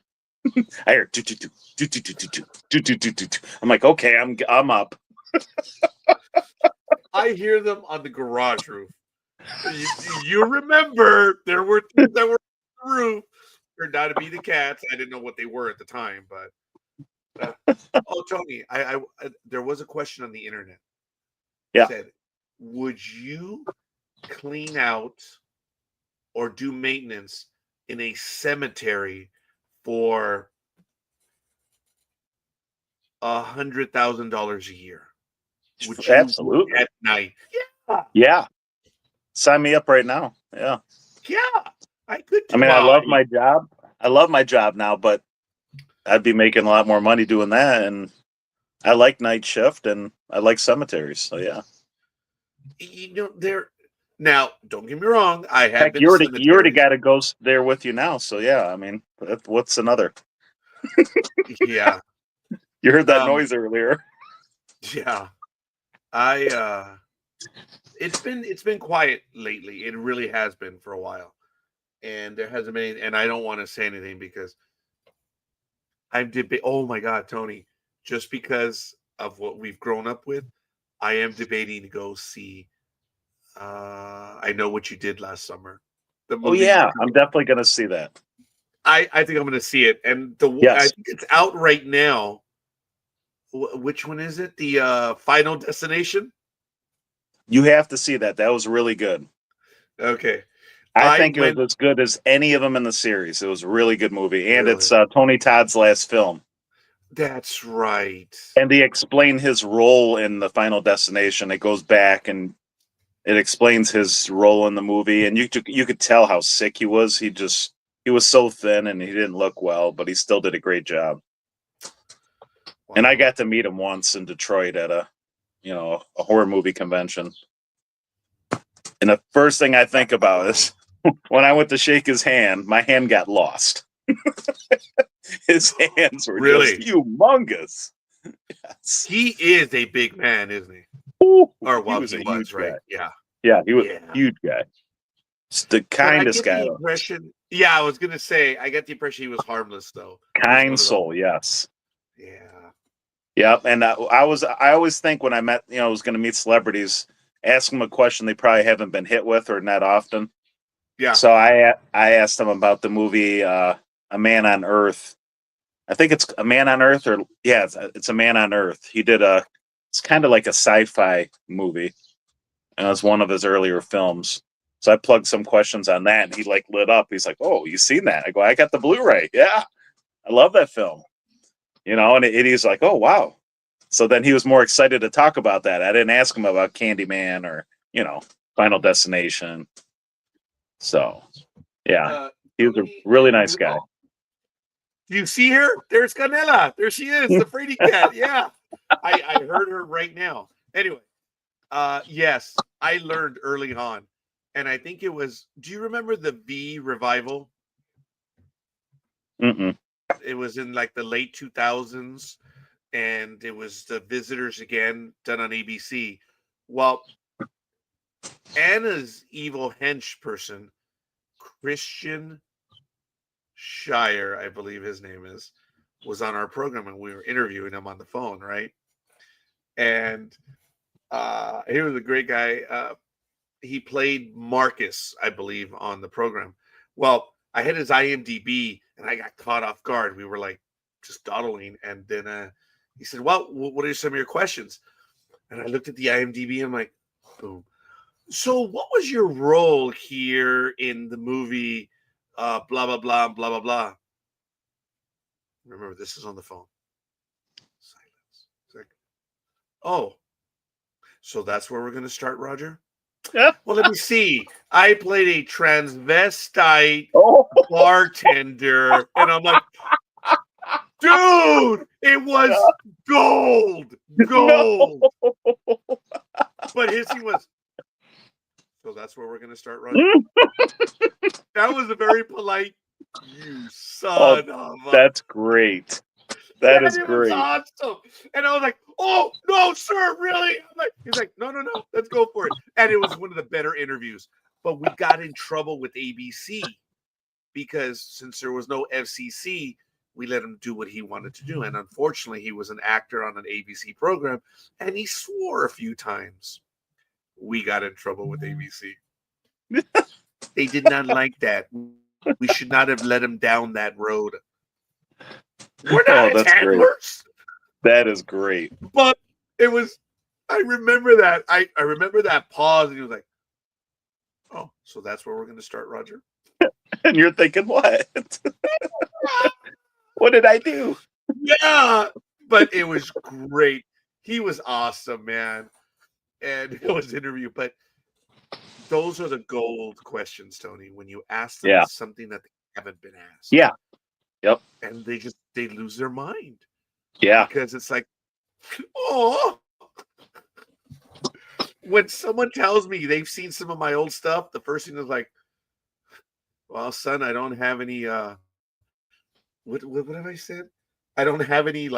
I hear do do do do do do do do do do do. I'm like, okay, I'm up. I hear them on the garage roof. You remember there were things that were on the roof. Turned out to be the cats. I didn't know what they were at the time, but oh, Tony, there was a question on the internet. Yeah, Said, would you clean out or do maintenance in a cemetery for $100,000 a year? Would you work absolutely. at night? Yeah, Yeah, sign me up right now. Yeah. yeah. I could. I mean, I Well, love my job. I love my job now, but I'd be making a lot more money doing that. And I like night shift and I like cemeteries. So yeah. there. Now, don't get me wrong. I have Heck, been to you already cemeteries. got a ghost there with you now. So yeah, I mean, what's another? Yeah. You heard that Um. noise earlier. Yeah. I. It's been quiet lately. It really has been for a while, and there hasn't been. And I don't want to say anything because I'm debate. Oh my God, Tony! Just because of what we've grown up with, I am debating to go see. I know what you did last summer. The Oh movie. yeah, I'm definitely gonna see that. I think I'm going to see it, and I Yes, think it's out right now. Which one is it? The Final Destination. you have to see that. That was really good. Okay. I think it was as good as any of them in the series. It was a really good movie, and it's Tony Todd's last film. That's right. And they explain his role in the Final Destination. It goes back and it explains his role in the movie, and you could tell how sick he was. He was so thin and he didn't look well, but he still did a great job. Wow. And I got to meet him once in Detroit at a horror movie convention. And the first thing I think about is when I went to shake his hand, my hand got lost. His hands were just humongous. Yes. He is a big man, isn't he? Ooh, or well, he was right? Guy. Yeah, he was a huge guy. It's the kindest guy. Yeah, I was gonna say, I get the impression he was harmless, though. Kind soul, yes. Yeah. Yep, and I always think when I was going to meet celebrities, ask them a question they probably haven't been hit with or not often. Yeah. So I asked them about the movie A Man on Earth. I think it's A Man on Earth, it's A Man on Earth. He did it's kind of like a sci-fi movie, and it was one of his earlier films. So I plugged some questions on that, and he lit up. He's like, "Oh, you seen that?" I go, "I got the Blu-ray. Yeah, I love that film." And he's like, "Oh, wow." So then he was more excited to talk about that. I didn't ask him about Candyman or, Final Destination. So, yeah, he was a really nice guy. Do you see her? There's Canela. There she is, the fraidy cat. Yeah, I heard her right now. Anyway, yes, I learned early on, and I think it was. Do you remember the V revival? Mm-mm. It was in the late 2000s, and it was The Visitors again, done on ABC. Well, Anna's evil hench person, Christian Shire, I believe his name is, was on our program, and we were interviewing him on the phone, right? And he was a great guy. He played Marcus, I believe, on the program. Well, I had his IMDb, and I got caught off guard. We were just dawdling, and then he said, "Well, what are some of your questions?" And I looked at the IMDb, and I'm like, boom. So what was your role here in the movie, blah, blah, blah, blah, blah, blah? Remember, this is on the phone. Silence. It's like, oh, so that's where we're going to start, Roger? Yeah. Well, let me see. I played a transvestite bartender, and I'm like, dude, it was gold. No. But his thing was, so that's where we're going to start, Roger? That was a very polite, you son of a... That's great. That is great. Was awesome. And I was like, oh, no, sir, really? He's like, no, let's go for it. And it was one of the better interviews. But we got in trouble with ABC because since there was no FCC, we let him do what he wanted to do. And unfortunately, he was an actor on an ABC program, and he swore a few times. We got in trouble with ABC. They did not like that. We should not have let him down that road. We're not his handlers. Great. That is great. But it was, I remember that. I remember that pause, and he was like, oh, so that's where we're going to start, Roger? And you're thinking, what? What did I do? Yeah, but it was great. He was awesome, man. And it was an interview, but those are the gold questions, Tony, when you ask them something that they haven't been asked. Yeah. Yep. And they lose their mind. Yeah. Because it's like, oh. When someone tells me they've seen some of my old stuff, the first thing is like, well, son, I don't have any what have I said? I don't have any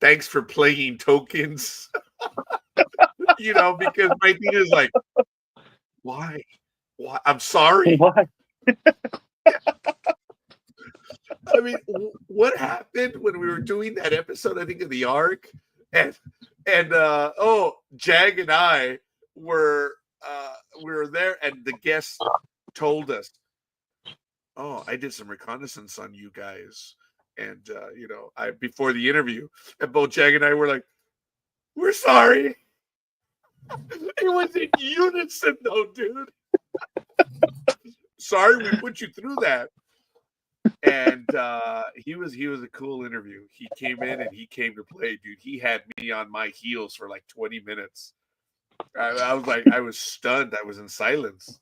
thanks for playing tokens. Because my thing is like, why? I'm sorry. Why? I mean, what happened when we were doing that episode, I think, of the Ark? And Jag and I were there, and the guest told us, oh, I did some reconnaissance on you guys. And I before the interview, and both Jag and I were like, we're sorry. It was in unison, though, dude. sorry we put you through that. And he was a cool interview. He came in and he came to play, dude. He had me on my heels for like 20 minutes. I was like, I was stunned. I was in silence.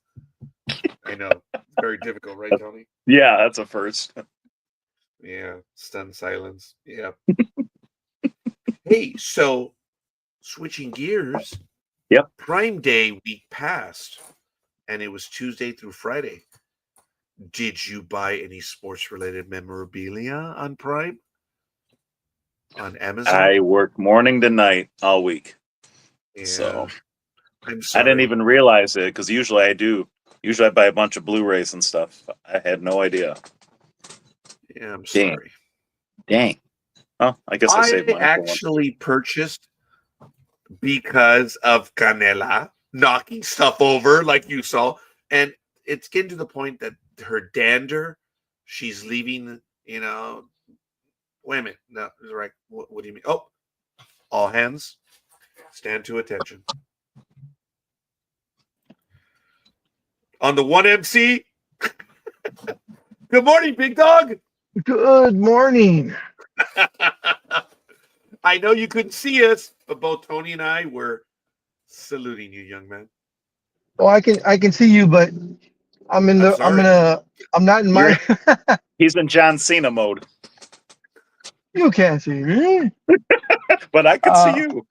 I know. It's very difficult, right, Tony? Yeah, that's a first. Yeah, stunned silence. Yeah. Hey, so switching gears. Yep. Prime Day week passed, and it was Tuesday through Friday. Did you buy any sports-related memorabilia on Prime? On Amazon? I work morning to night all week. Yeah. So I'm I sorry. didn't even realize it because usually I do. Usually I buy a bunch of Blu-rays and stuff. I had no idea. Yeah, I'm sorry. Dang. Oh, I guess I saved I mine. actually purchased because of Canela knocking stuff over, like you saw, and it's getting to the point that her dander, she's leaving. You know, wait a minute. No, right. What do you mean? Oh, all hands, stand to attention. On the 1MC. Good morning, big dog. Good morning. I know you couldn't see us, but both Tony and I were saluting you, young man. Well, I can see you, but I'm not in my. He's in John Cena mode. You can't see me, but I can see you.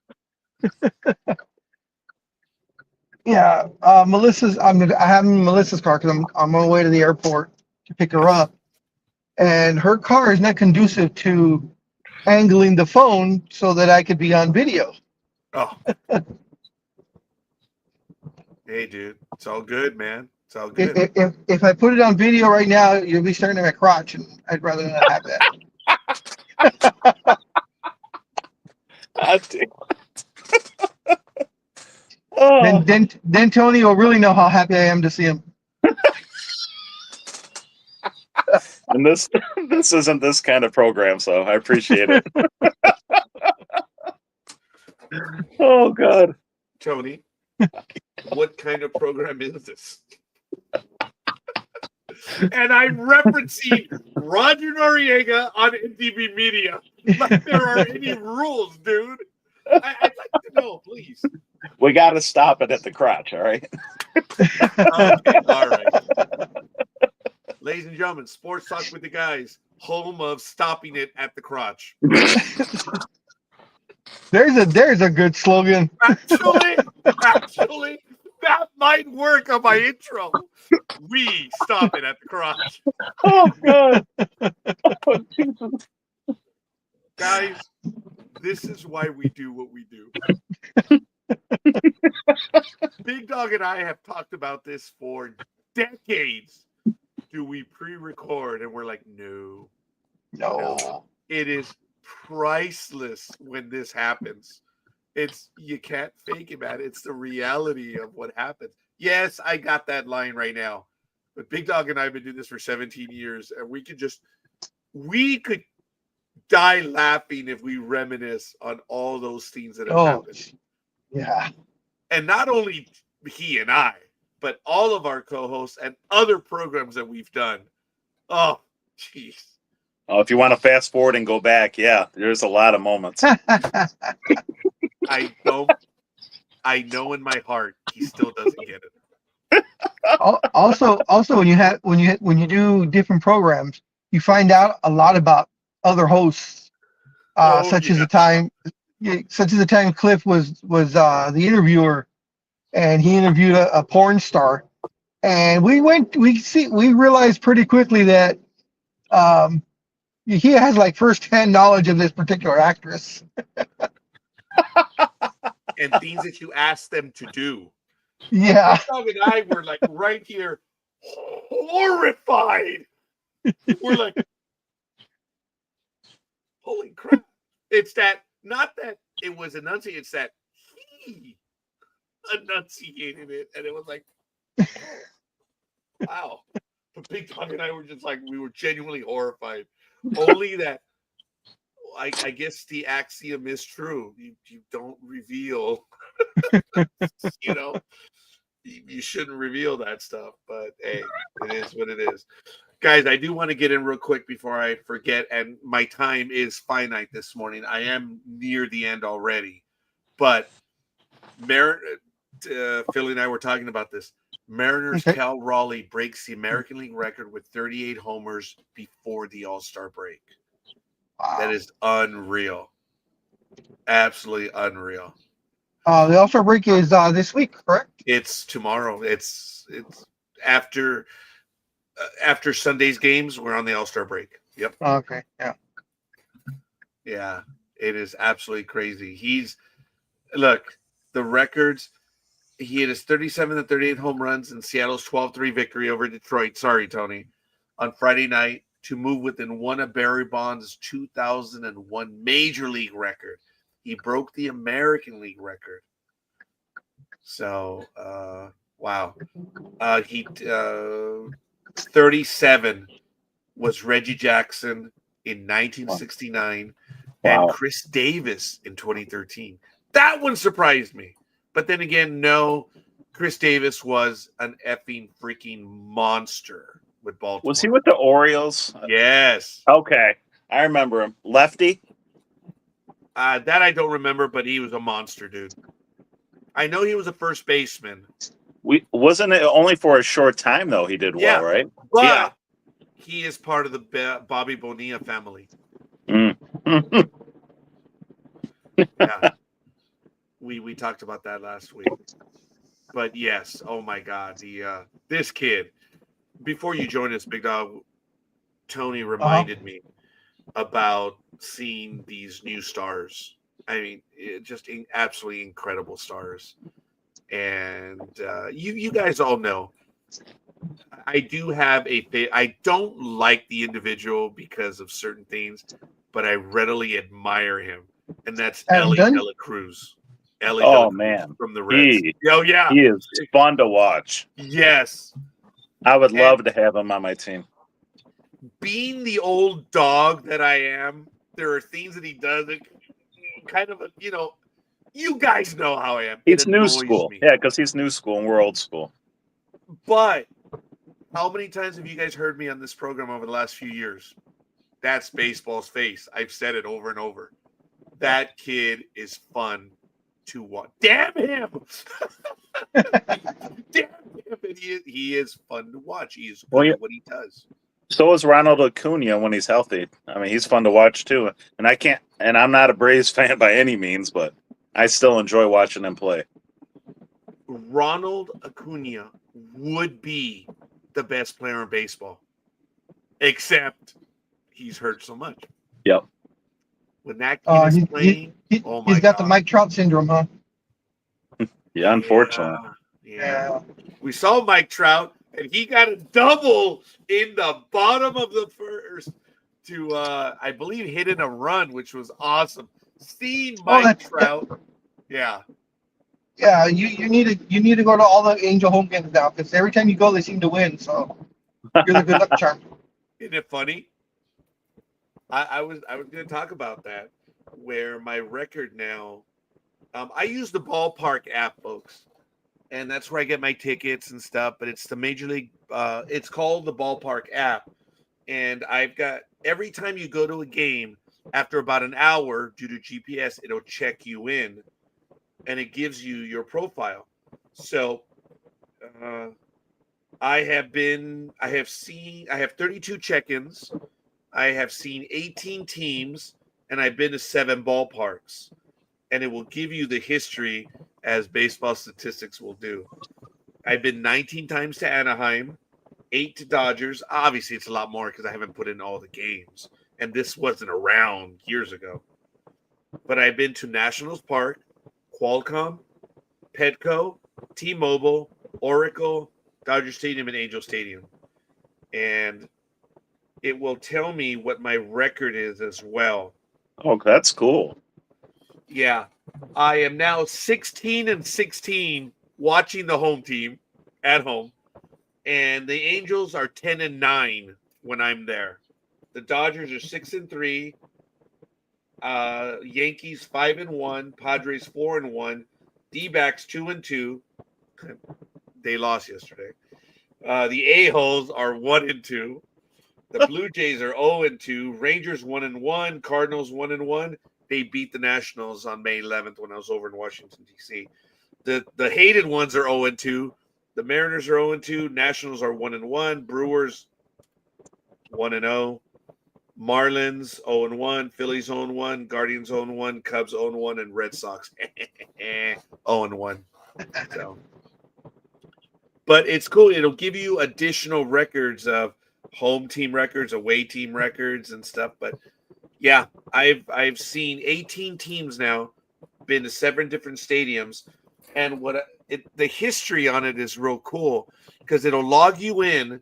Yeah, Melissa's. I have Melissa's car because I'm on my way to the airport to pick her up, and her car is not conducive to angling the phone so that I could be on video. Oh. Hey, dude, it's all good, man. It's all good. If I put it on video right now, you'll be staring at my crotch, and I'd rather not have that. Oh. Then Tony will really know how happy I am to see him. And this isn't this kind of program, so I appreciate it. Oh God, Tony, what kind of program is this? And I'm referencing Roger Noriega on NTV Media. Like there are any rules, dude. I'd like to know, please. We got to stop it at the crotch, all right? Okay, all right. Ladies and gentlemen, Sports Talk with the Guys, home of stopping it at the crotch. There's a good slogan. Actually, that might work on my intro. We stop it at the crotch. Oh God. Oh, Jesus. Guys, this is why we do what we do. Big Dog and I have talked about this for decades. Do we pre-record? And we're like, no. It is priceless when this happens. You can't fake it, man. It's the reality of what happens. Yes, I got that line right now. But Big Dog and I have been doing this for 17 years, and we could die laughing if we reminisce on all those things that have happened. Yeah. And not only he and I, but all of our co-hosts and other programs that we've done. Oh, jeez. Oh, if you want to fast forward and go back, yeah, there's a lot of moments. I know in my heart he still doesn't get it. Also, when you do different programs, you find out a lot about other hosts, such as the time Cliff was the interviewer, and he interviewed a porn star, and we realized pretty quickly that he has like first-hand knowledge of this particular actress. And things that you ask them to do. Yeah. Dog and I were like right here, horrified. We're like, holy crap. It's that, not that it was enunciated, it's that he enunciated it. And it was like, wow. But Big Dog and I were just like, we were genuinely horrified. Only that, I guess the axiom is true. You don't reveal, you shouldn't reveal that stuff. But hey, it is what it is. Guys, I do want to get in real quick before I forget, and my time is finite this morning. I am near the end already, but Philly and I were talking about this. Mariners' Okay. Cal Raleigh breaks the American League record with 38 homers before the All-Star break. Wow. That is unreal. Absolutely unreal. The All-Star break is this week, correct? It's tomorrow. It's after Sunday's games. We're on the All-Star break. Yep. Okay. Yeah. Yeah. It is absolutely crazy. Look, the records. He had his 37 and 38 home runs in Seattle's 12-3 victory over Detroit. Sorry, Tony. On Friday night to move within one of Barry Bonds' 2001 Major League record. He broke the American League record. So, wow. 37 was Reggie Jackson in 1969 and Chris Davis in 2013. That one surprised me. But then again, no, Chris Davis was an effing freaking monster with Baltimore. Was he with the Orioles? Yes. Okay. I remember him. Lefty? That I don't remember, but he was a monster, dude. I know he was a first baseman. Wasn't it only for a short time, though, he did well, right? But he is part of the Bobby Bonilla family. Mm. Yeah. We talked about that last week. But yes, oh my God, this kid. Before you joined us, Big Dog, Tony reminded me about seeing these new stars. I mean, just absolutely incredible stars. And you guys all know, I do have I don't like the individual because of certain things, but I readily admire him, and that's Ellie De La Cruz. Man, from the Reds. he is fun to watch. Yes, I would love to have him on my team. Being the old dog that I am, there are things that he does that kind of, you guys know how I am. He's new school. Yeah, because he's new school and we're old school. But how many times have you guys heard me on this program over the last few years? That's baseball's face. I've said it over and over. That kid is fun to watch. Damn him! Damn him! And he is fun to watch. He is good at what he does. So is Ronald Acuna when he's healthy. I mean, he's fun to watch too. And I'm not a Braves fan by any means, but I still enjoy watching him play. Ronald Acuna would be the best player in baseball, except he's hurt so much. Yep. When that kid is playing, he's got the Mike Trout syndrome, huh? Yeah, unfortunately. Yeah. We saw Mike Trout, and he got a double in the bottom of the first to, I believe, hit in a run, which was awesome. Seeing Mike Trout, yeah. Yeah, you need to go to all the Angel home games now because every time you go, they seem to win. So you're the good luck charm. Isn't it funny? I was going to talk about that, where my record now. I use the Ballpark app, folks, and that's where I get my tickets and stuff. But it's the Major League. It's called the Ballpark app, and I've got every time you go to a game, after about an hour, due to GPS, it'll check you in, and it gives you your profile. So, I have 32 check-ins. I have seen 18 teams, and I've been to 7 ballparks. And it will give you the history as baseball statistics will do. I've been 19 times to Anaheim, 8 to Dodgers. Obviously, it's a lot more because I haven't put in all the games. And this wasn't around years ago. But I've been to Nationals Park, Qualcomm, Petco, T-Mobile, Oracle, Dodger Stadium, and Angel Stadium. And it will tell me what my record is as well. Oh, that's cool. Yeah. I am now 16-16 watching the home team at home. And the Angels are 10-9 when I'm there. The Dodgers are 6-3. Yankees 5-1. Padres 4-1. D-backs 2-2. They lost yesterday. The A-holes are 1-2. The Blue Jays are 0-2. Rangers 1-1. Cardinals 1-1. They beat the Nationals on May 11th when I was over in Washington, D.C. The hated ones are 0-2. The Mariners are 0-2. Nationals are 1-1. Brewers 1-0. Marlins 0-1. Phillies 0-1. Guardians 0-1. Cubs 0-1. And Red Sox 0-1. So, but it's cool. It'll give you additional records of home team records, away team records, and stuff. But yeah, I've seen 18 teams now, been to 7 different stadiums, and the history on it is real cool because it'll log you in,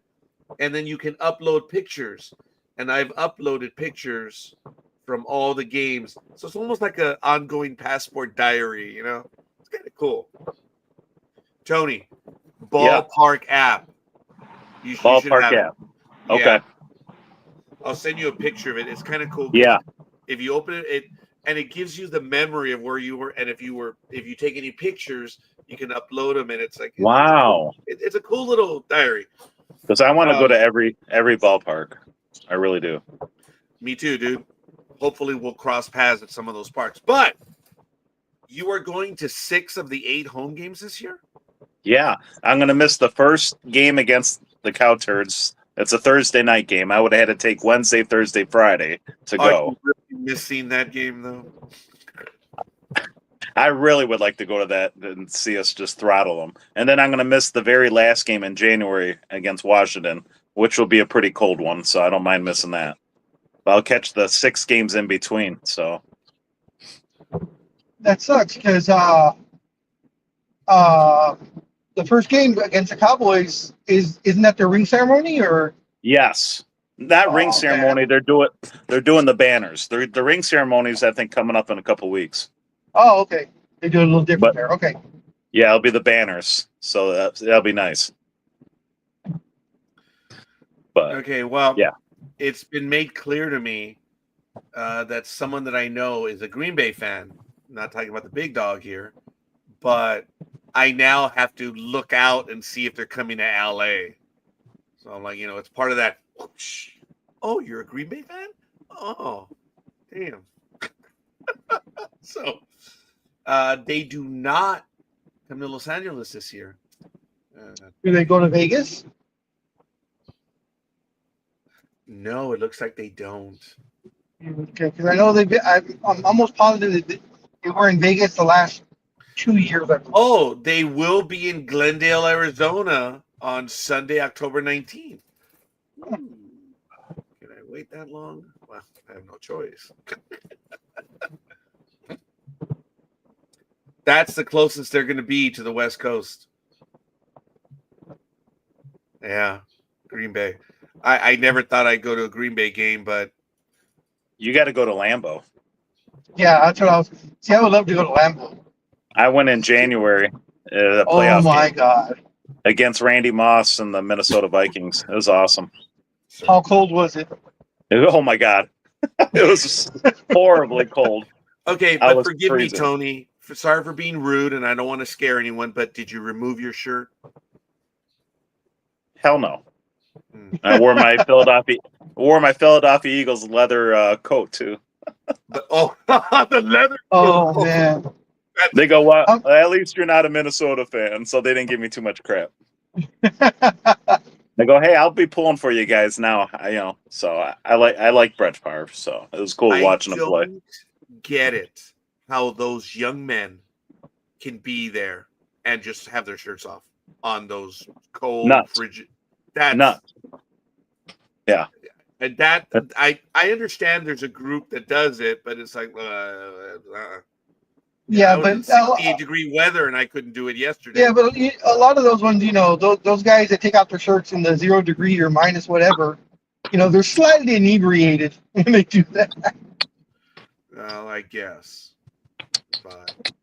and then you can upload pictures. And I've uploaded pictures from all the games, so it's almost like an ongoing passport diary. You know, it's kind of cool. Tony, Ballpark app. You should Ballpark have app. it. Okay. Yeah. I'll send you a picture of it. It's kind of cool. Yeah. If you open it, it gives you the memory of where you were, and if you take any pictures, you can upload them, and it's like Wow. it's a cool little diary. Because I want to go to every ballpark. I really do. Me too, dude. Hopefully, we'll cross paths at some of those parks. But you are going to 6 of the 8 home games this year? Yeah, I'm going to miss the first game against the Cow Turds. It's a Thursday night game. I would have had to take Wednesday, Thursday, Friday to go. You really missing that game, though? I really would like to go to that and see us just throttle them. And then I'm going to miss the very last game in January against Washington, which will be a pretty cold one, so I don't mind missing that. But I'll catch the 6 games in between. So That sucks because the first game against the Cowboys isn't that the ring ceremony or? yes, that ring ceremony. Man. They're doing the banners. The ring ceremony is, I think, coming up in a couple weeks. Oh, okay. They do it a little different there. Okay. Yeah, it'll be the banners, so that'll be nice. But okay, well, yeah, it's been made clear to me that someone that I know is a Green Bay fan. I'm not talking about the big dog here, but I now have to look out and see if they're coming to LA. So I'm like, it's part of that. Whoosh. Oh, you're a Green Bay fan? Oh, damn. So they do not come to Los Angeles this year. Do they go to Vegas? No, it looks like they don't. Okay, because I know I'm almost positive that they were in Vegas the last 2 years. Oh, they will be in Glendale, Arizona on Sunday, October 19th. Can I wait that long? Well, I have no choice. That's the closest they're going to be to the West Coast. Yeah, Green Bay. I never thought I'd go to a Green Bay game, but you got to go to Lambeau. Yeah, that's what I was. See, I would love to go to Lambeau. I went in January. The Oh playoff my game God! against Randy Moss and the Minnesota Vikings. It was awesome. How cold was it? Oh my God, it was horribly cold. Okay, but forgive freezing. me, Tony. Sorry for being rude, and I don't want to scare anyone. But did you remove your shirt? Hell no. I wore my Philadelphia Eagles leather coat too. But the leather. Oh coat. man! They go, well, at least you're not a Minnesota fan, so they didn't give me too much crap. They go, hey, I'll be pulling for you guys now. So I like Brett Favre, so it was cool watching him play. I don't get it how those young men can be there and just have their shirts off on those cold, frigid. That's nuts. Yeah. And that I understand there's a group that does it, but it's like yeah, but but 68-degree weather, and I couldn't do it yesterday. Yeah, but a lot of those ones, those guys that take out their shirts in the 0 degree or minus whatever, they're slightly inebriated when they do that. Well, I guess, but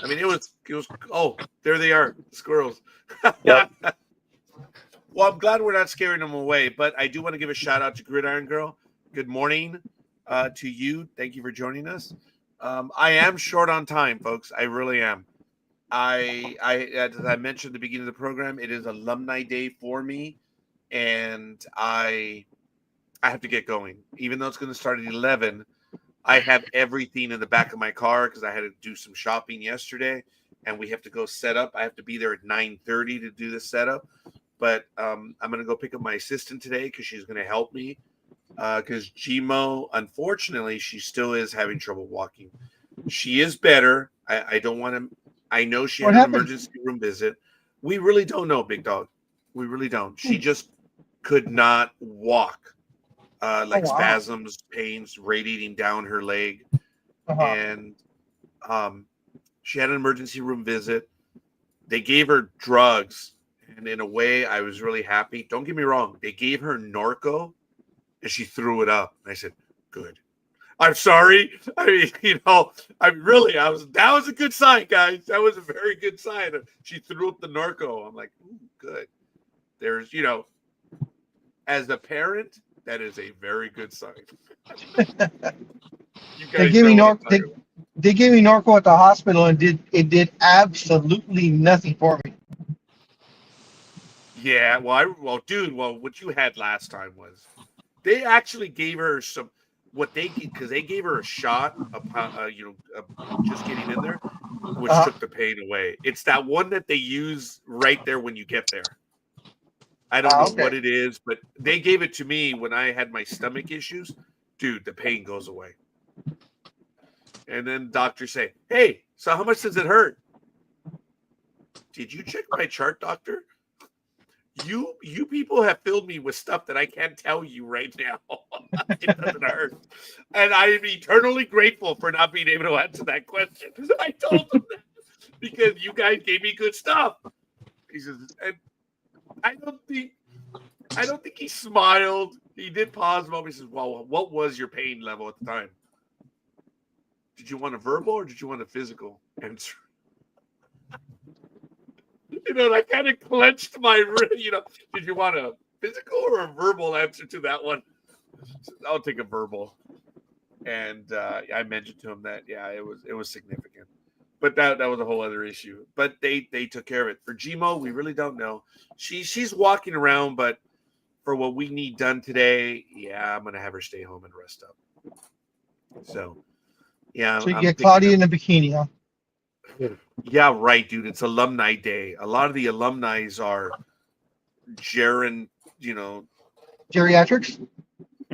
I mean, it was. Oh, there they are, squirrels. Yep. Well, I'm glad we're not scaring them away, but I do want to give a shout out to Gridiron Girl. Good morning to you. Thank you for joining us. I am short on time, folks. I really am. as I mentioned at the beginning of the program, it is Alumni Day for me, and I have to get going. Even though it's going to start at 11, I have everything in the back of my car because I had to do some shopping yesterday, and we have to go set up. I have to be there at 9:30 to do the setup. But I'm going to go pick up my assistant today because she's going to help me. Because Gmo, unfortunately, she still is having trouble walking. She is better. I don't want to. I know she had an emergency room visit. We really don't know, Big Dog. We really don't. She just could not walk. Spasms, pains radiating down her leg. And she had an emergency room visit. They gave her drugs. And in a way, I was really happy. Don't get me wrong. They gave her Norco, and she threw it up. And I said, good. I'm sorry. I mean, that was a good sign, guys. That was a very good sign. She threw up the Norco. I'm like, ooh, good. There's, as a parent, that is a very good sign. They gave me Norco. They gave me Norco at the hospital, and it did absolutely nothing for me. Yeah, dude, what you had last time was they actually gave her some because they gave her a shot just getting in there, which took the pain away. It's that one that they use right there when you get there. I don't know what it is, but they gave it to me when I had my stomach issues. Dude, the pain goes away. And then doctors say, hey, so how much does it hurt? Did you check my chart, doctor? You people have filled me with stuff that I can't tell you right now. It doesn't hurt. And I am eternally grateful for not being able to answer that question. I told them that because you guys gave me good stuff. He says, and I don't think he smiled. He did pause a moment. He says, well, what was your pain level at the time? Did you want a verbal or did you want a physical answer? And I kind of clenched my, did you want a physical or a verbal answer to that one? I'll take a verbal. And I mentioned to him that, yeah, it was significant. But that was a whole other issue. But they took care of it. For Gmo, we really don't know. She's walking around, but for what we need done today, yeah, I'm going to have her stay home and rest up. So, yeah. So you get Claudia in a bikini, huh? Yeah, right, dude. It's Alumni Day. A lot of the alumni are geriatrics.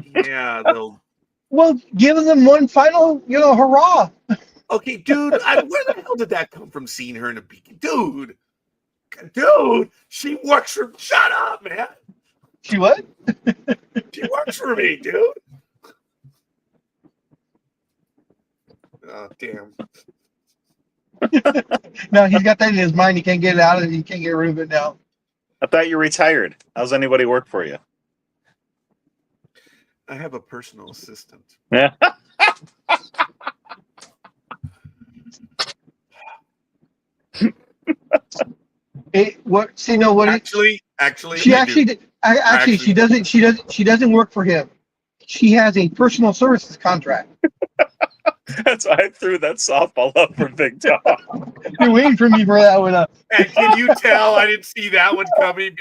Yeah, they'll. Well, give them one final, hurrah. Okay, dude. Where the hell did that come from? Seeing her in a bikini, dude. She works for. Shut up, man. She what? She works for me, dude. Oh, damn. No, he's got that in his mind. He can't get it out of it. He can't get rid of it now. I thought you retired. How's anybody work for you? I have a personal assistant. Yeah. She doesn't work for him. She has a personal services contract. That's why I threw that softball up for Big Dog. You're waiting for me for that one. And can you tell I didn't see that one coming?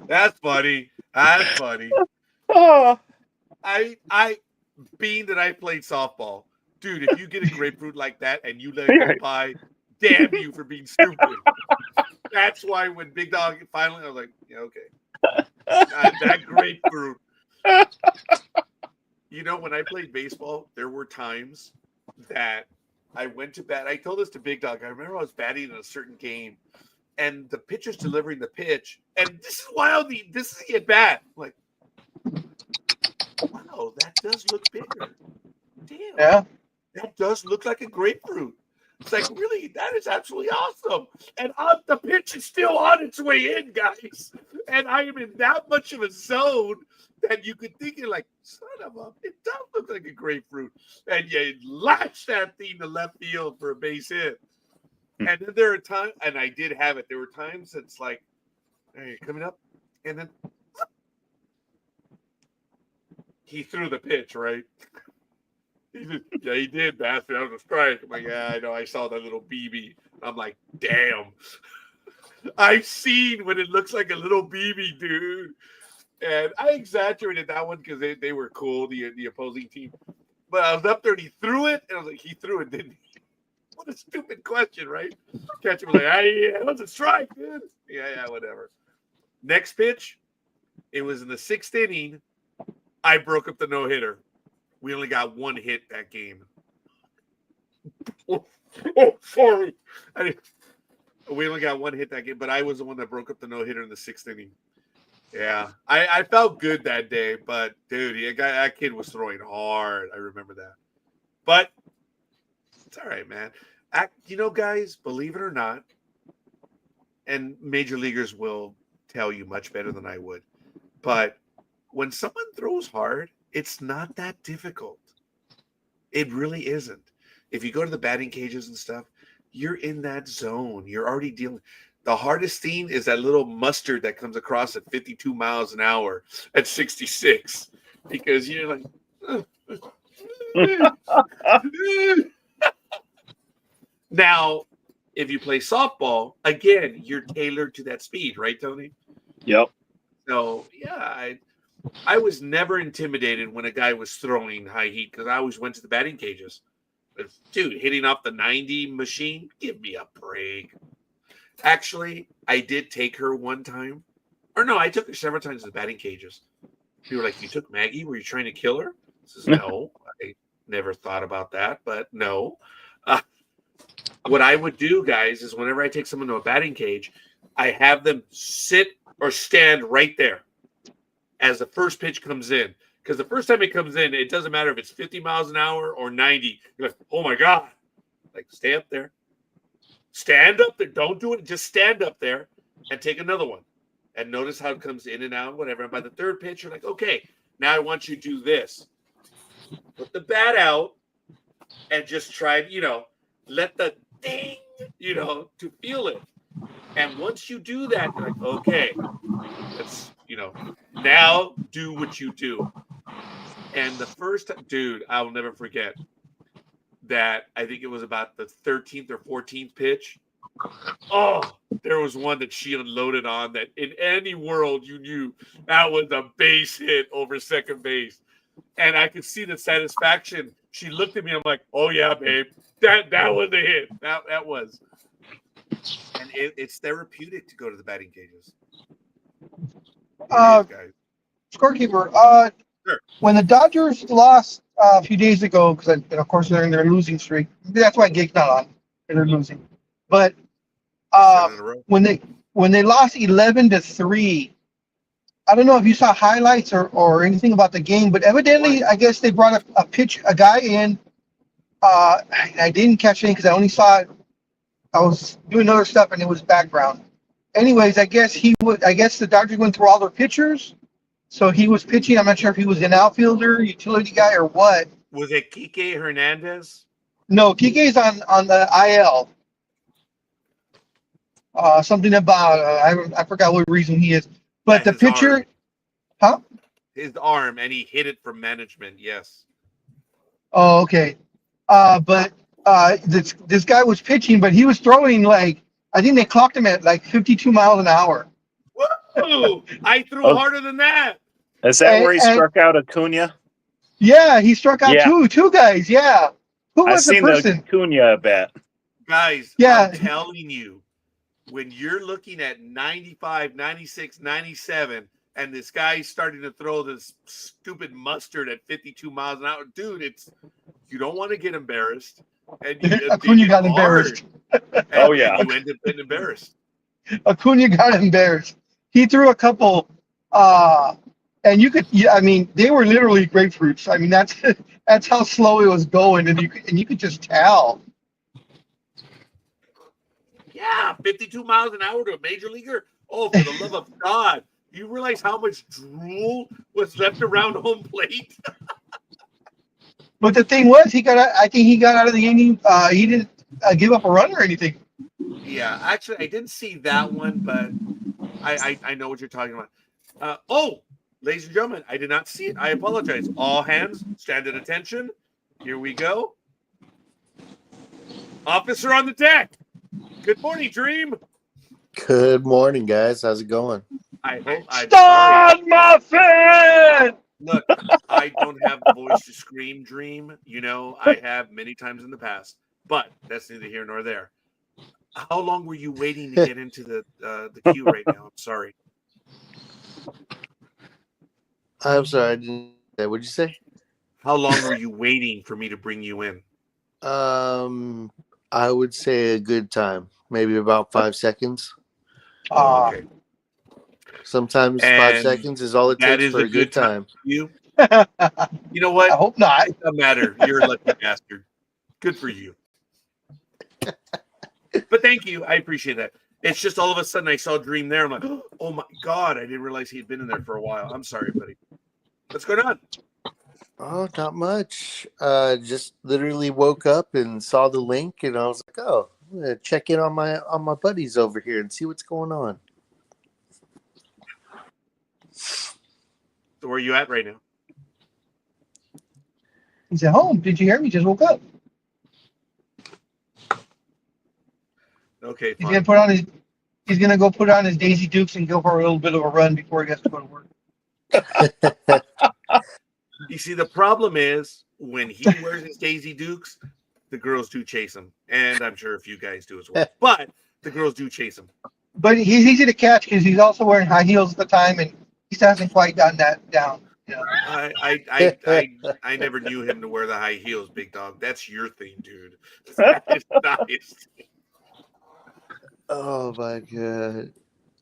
That's funny. That's funny. Oh. I being that I played softball, dude. If you get a grapefruit like that and you let it go by, damn you for being stupid. That's why when Big Dog finally, I was like, yeah, okay, that grapefruit. When I played baseball, there were times that I went to bat. I told this to Big Dog. I remember I was batting in a certain game, and the pitcher's delivering the pitch, and this is wild. This is the at bat. Like, wow, that does look bigger. Damn. Yeah. That does look like a grapefruit. It's like, really, that is absolutely awesome. And the pitch is still on its way in, guys. And I am in that much of a zone that you could think you're like, son of a, it does look like a grapefruit. And you lash that thing to left field for a base hit. And then there are times, and I did have it, there were times it's like, hey, you're coming up, and then he threw the pitch, right? Yeah, he did, bastard. That was a strike. I'm like, yeah, I know. I saw that little BB. I'm like, damn. I've seen when it looks like a little BB, dude. And I exaggerated that one because they were cool, the opposing team. But I was up there and he threw it, and I was like, he threw it, didn't he? What a stupid question, right? Catcher was like, yeah, it was a strike, dude. Yeah, whatever. Next pitch, it was in the 6th inning. I broke up the no-hitter. We only got 1 hit that game. Sorry. We only got 1 hit that game, but I was the one that broke up the no-hitter in the 6th inning. Yeah, I felt good that day, but, dude, that kid was throwing hard. I remember that. But it's all right, man. Guys, believe it or not, and major leaguers will tell you much better than I would, but when someone throws hard, it's not that difficult. It really isn't. If you go to the batting cages and stuff, you're in that zone. You're already dealing. The hardest thing is that little mustard that comes across at 52 miles an hour at 66, because you're like, Now, if you play softball, again, you're tailored to that speed, right, Tony? Yep. So, yeah, I was never intimidated when a guy was throwing high heat because I always went to the batting cages. But, dude, hitting off the 90 machine, give me a break. Actually, I did take her one time. Or no, I took her several times to the batting cages. People were like, you took Maggie? Were you trying to kill her? I says, no, I never thought about that, but no. What I would do, guys, is whenever I take someone to a batting cage, I have them sit or stand right there as the first pitch comes in. Because the first time it comes in, it doesn't matter if it's 50 miles an hour or 90. You're like, oh, my God. Like, stay up there. Stand up there. Don't do it. Just stand up there and take another one. And notice how it comes in and out, whatever. And by the third pitch, you're like, okay, now I want you to do this. Put the bat out and just try, let the ding, to feel it. And once you do that, you're like, okay, let's, now do what you do. And the first time, dude, I'll never forget that. I think it was about the 13th or 14th pitch. Oh, there was one that she unloaded on that in any world you knew that was a base hit over second base. And I could see the satisfaction. She looked at me. I'm like, oh, yeah, babe. That was a hit. That was. And it's therapeutic to go to the batting cages. Scorekeeper, Sure. When the Dodgers lost a few days ago, because of course they're in their losing streak. That's why Gake's not on. They're losing. But when they lost 11-3, I don't know if you saw highlights or anything about the game, but evidently I guess they brought a guy in. I didn't catch it because I only saw it. I was doing other stuff and it was background. Anyways, I guess the Dodgers went through all their pitchers. So he was pitching. I'm not sure if he was an outfielder, utility guy, or what. Was it Kike Hernandez? No, Kike's on the IL. Something about I forgot what reason he is. But the pitcher, arm. His arm, and he hit it from management. Yes. Oh, okay. But this guy was pitching, but he was throwing I think they clocked him at 52 miles an hour. Whoa! I threw harder than that. Is that where he struck out Acuna? Yeah, he struck out two guys. Yeah. Who was the person? The Acuna bat. Guys, yeah. I'm telling you, when you're looking at 95, 96, 97, and this guy's starting to throw this stupid mustard at 52 miles an hour, dude, you don't want to get embarrassed. And Acuna got embarrassed. Oh, yeah. You end up getting embarrassed. Acuna got embarrassed. He threw a couple, and they were literally grapefruits. I mean, that's how slow it was going, and you could just tell. Yeah, 52 miles an hour to a major leaguer. Oh, for the love of God! You realize how much drool was left around home plate? But the thing was, I think he got out of the inning. He didn't give up a run or anything. Yeah, actually, I didn't see that one, but I know what you're talking about. Ladies and gentlemen, I did not see it. I apologize. All hands, stand at attention. Here we go. Officer on the deck. Good morning, Dream. Good morning, guys. How's it going? I hope I'm Stop, muffin! Look, I don't have the voice to scream, Dream. You know, I have many times in the past, but that's neither here nor there. How long were you waiting to get into the queue right now? I'm sorry. I'm sorry, I didn't. What'd you say? How long were you waiting for me to bring you in? I would say a good time, maybe about 5 seconds. Oh, okay. Sometimes And 5 seconds is all it that takes is for a good time. for you. You know what? I hope not. It doesn't matter. You're a lucky bastard. Good for you. But thank you. I appreciate that. It's just all of a sudden I saw Dream there. I'm like, oh my God, I didn't realize he had been in there for a while. I'm sorry, buddy. What's going on? Oh, not much. Just literally woke up and saw the link, and I was like, oh, I'm gonna check in on my buddies over here and see what's going on. So where are you at right now? He's at home. Did you hear me? Just woke up. Okay, He's fine. gonna go put on his Daisy Dukes and go for a little bit of a run before he has to go to work. You see, the problem is when he wears his Daisy Dukes, the girls do chase him. And I'm sure a few guys do as well. But the girls do chase him. But he's easy to catch because he's also wearing high heels at the time, and he still hasn't quite gotten that down. You know? I never knew him to wear the high heels, big dog. That's your thing, dude. That is not his thing. Oh my God.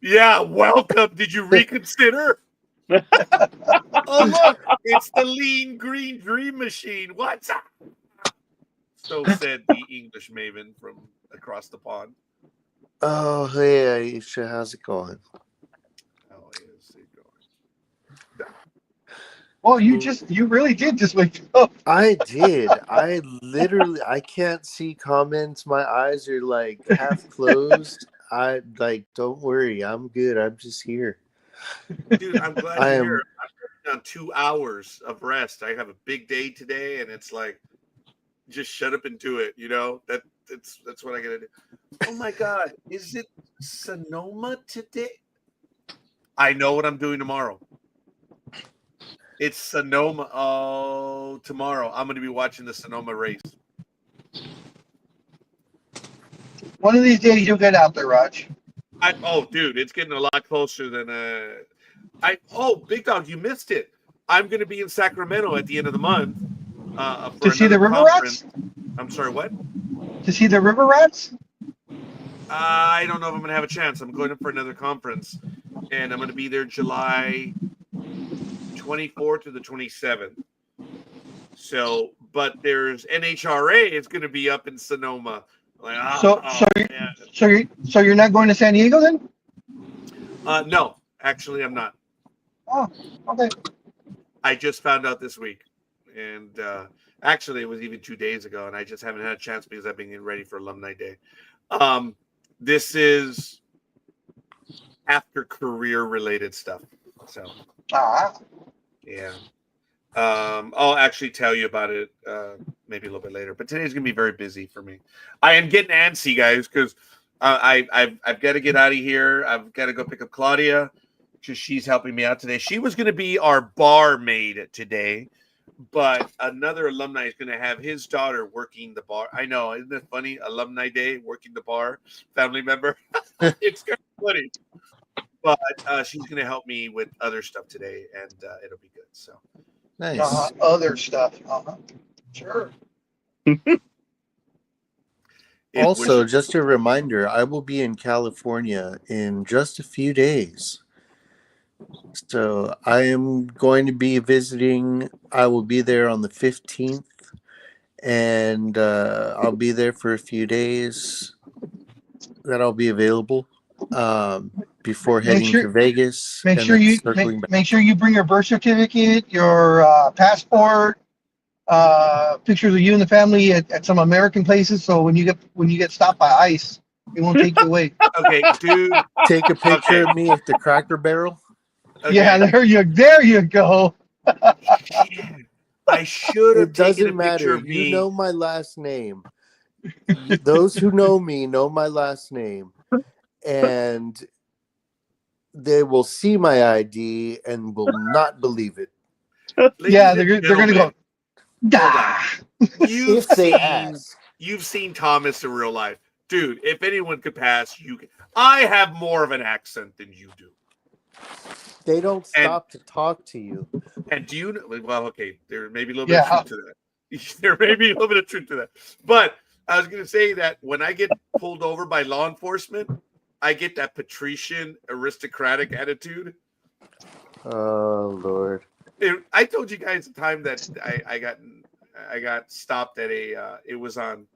Yeah, welcome. Did you reconsider? Oh, look, it's the lean green dream machine. What's up? So said the English maven from across the pond. Oh, hey, Aisha, how's it going? How is it going? Well, you really did just wake up. I did. I can't see comments. My eyes are like half closed. Don't worry. I'm good. I'm just here. Dude, I'm glad you're here. I'm on 2 hours of rest. I have a big day today, and it's like, just shut up and do it. You know, that's what I gotta do. Oh my God, is it Sonoma today? I know what I'm doing tomorrow. It's Sonoma. Oh, tomorrow I'm going to be watching the Sonoma race. One of these days you'll get out there, Raj. Dude, it's getting a lot closer than Big Dog, you missed it. I'm going to be in Sacramento at the end of the month to see the river rats. I'm sorry, what? To see the river rats? I don't know if I'm going to have a chance. I'm going up for another conference, and I'm going to be there July 24th to the 27th. So, but there's NHRA. It's going to be up in Sonoma. Like, so you're not going to San Diego then? No, actually, I'm not. Oh, okay. I just found out this week, and actually, it was even 2 days ago, and I just haven't had a chance because I've been getting ready for Alumni Day. This is after career-related stuff. So, yeah. I'll actually tell you about it maybe a little bit later. But today's gonna be very busy for me. I am getting antsy, guys, because I've got to get out of here. I've got to go pick up Claudia. Because she's helping me out today. She was going to be our barmaid today, but another alumni is going to have his daughter working the bar. I know, isn't it funny? Alumni Day, working the bar, family member. It's kind of funny. But she's going to help me with other stuff today, and it'll be good. So nice. Other stuff. Sure. Also, just a reminder, I will be in California in just a few days. So I am going to be visiting. I will be there on the 15th, and I'll be there for a few days that I'll be available before heading to Vegas. Make sure you bring your birth certificate, your passport, pictures of you and the family at some American places. So when you get stopped by ICE, it won't take you away. Okay, dude. Take a picture of me at the Cracker Barrel. Okay. Yeah, there you go. I should have It taken a doesn't picture matter. of You me. know my last name. Those who know me know my last name, and they will see my ID and will not believe it Ladies Yeah, and they're gonna go. gentlemen, hold on. Dah. You've if they seen ask. you've seen Thomas in real life, dude. If anyone could pass, you can. I have more of an accent than you do. They don't And stop to talk to you. and do you know? Well, okay, there may be a little bit of Yeah, truth to that. There may be a little bit of truth to that. But I was going to say that when I get pulled over by law enforcement, I get that patrician aristocratic attitude. Oh Lord. I told you guys the time that I got stopped at a it was on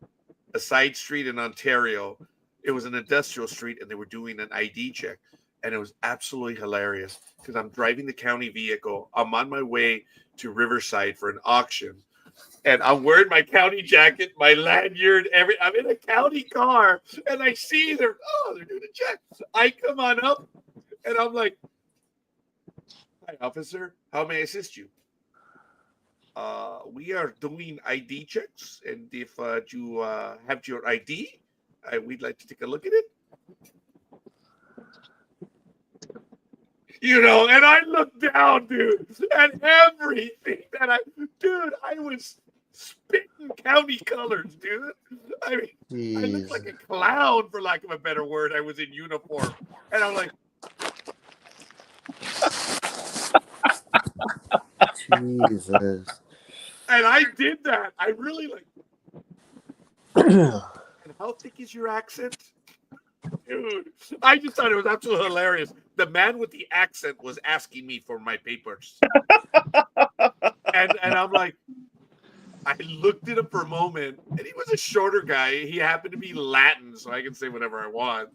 a side street in Ontario. It was an industrial street, and they were doing an ID check, and it was absolutely hilarious because I'm driving the county vehicle. I'm on my way to Riverside for an auction, and I'm wearing my county jacket, my lanyard. I'm in a county car, and I see they're doing a check. I come on up, and I'm like, "Hi, officer. How may I assist you?" We are doing ID checks, and if you have your ID, we'd like to take a look at it. You know, and I look down, dude, and everything that I was spitting county colors, dude. I mean, I looked like a clown, for lack of a better word. I was in uniform, and I'm like, Jesus. and I did that. I really like. And how thick is your accent? Dude, I just thought it was absolutely hilarious. The man with the accent was asking me for my papers. And I'm like, I looked at him for a moment, and he was a shorter guy. He happened to be Latin, so I can say whatever I want.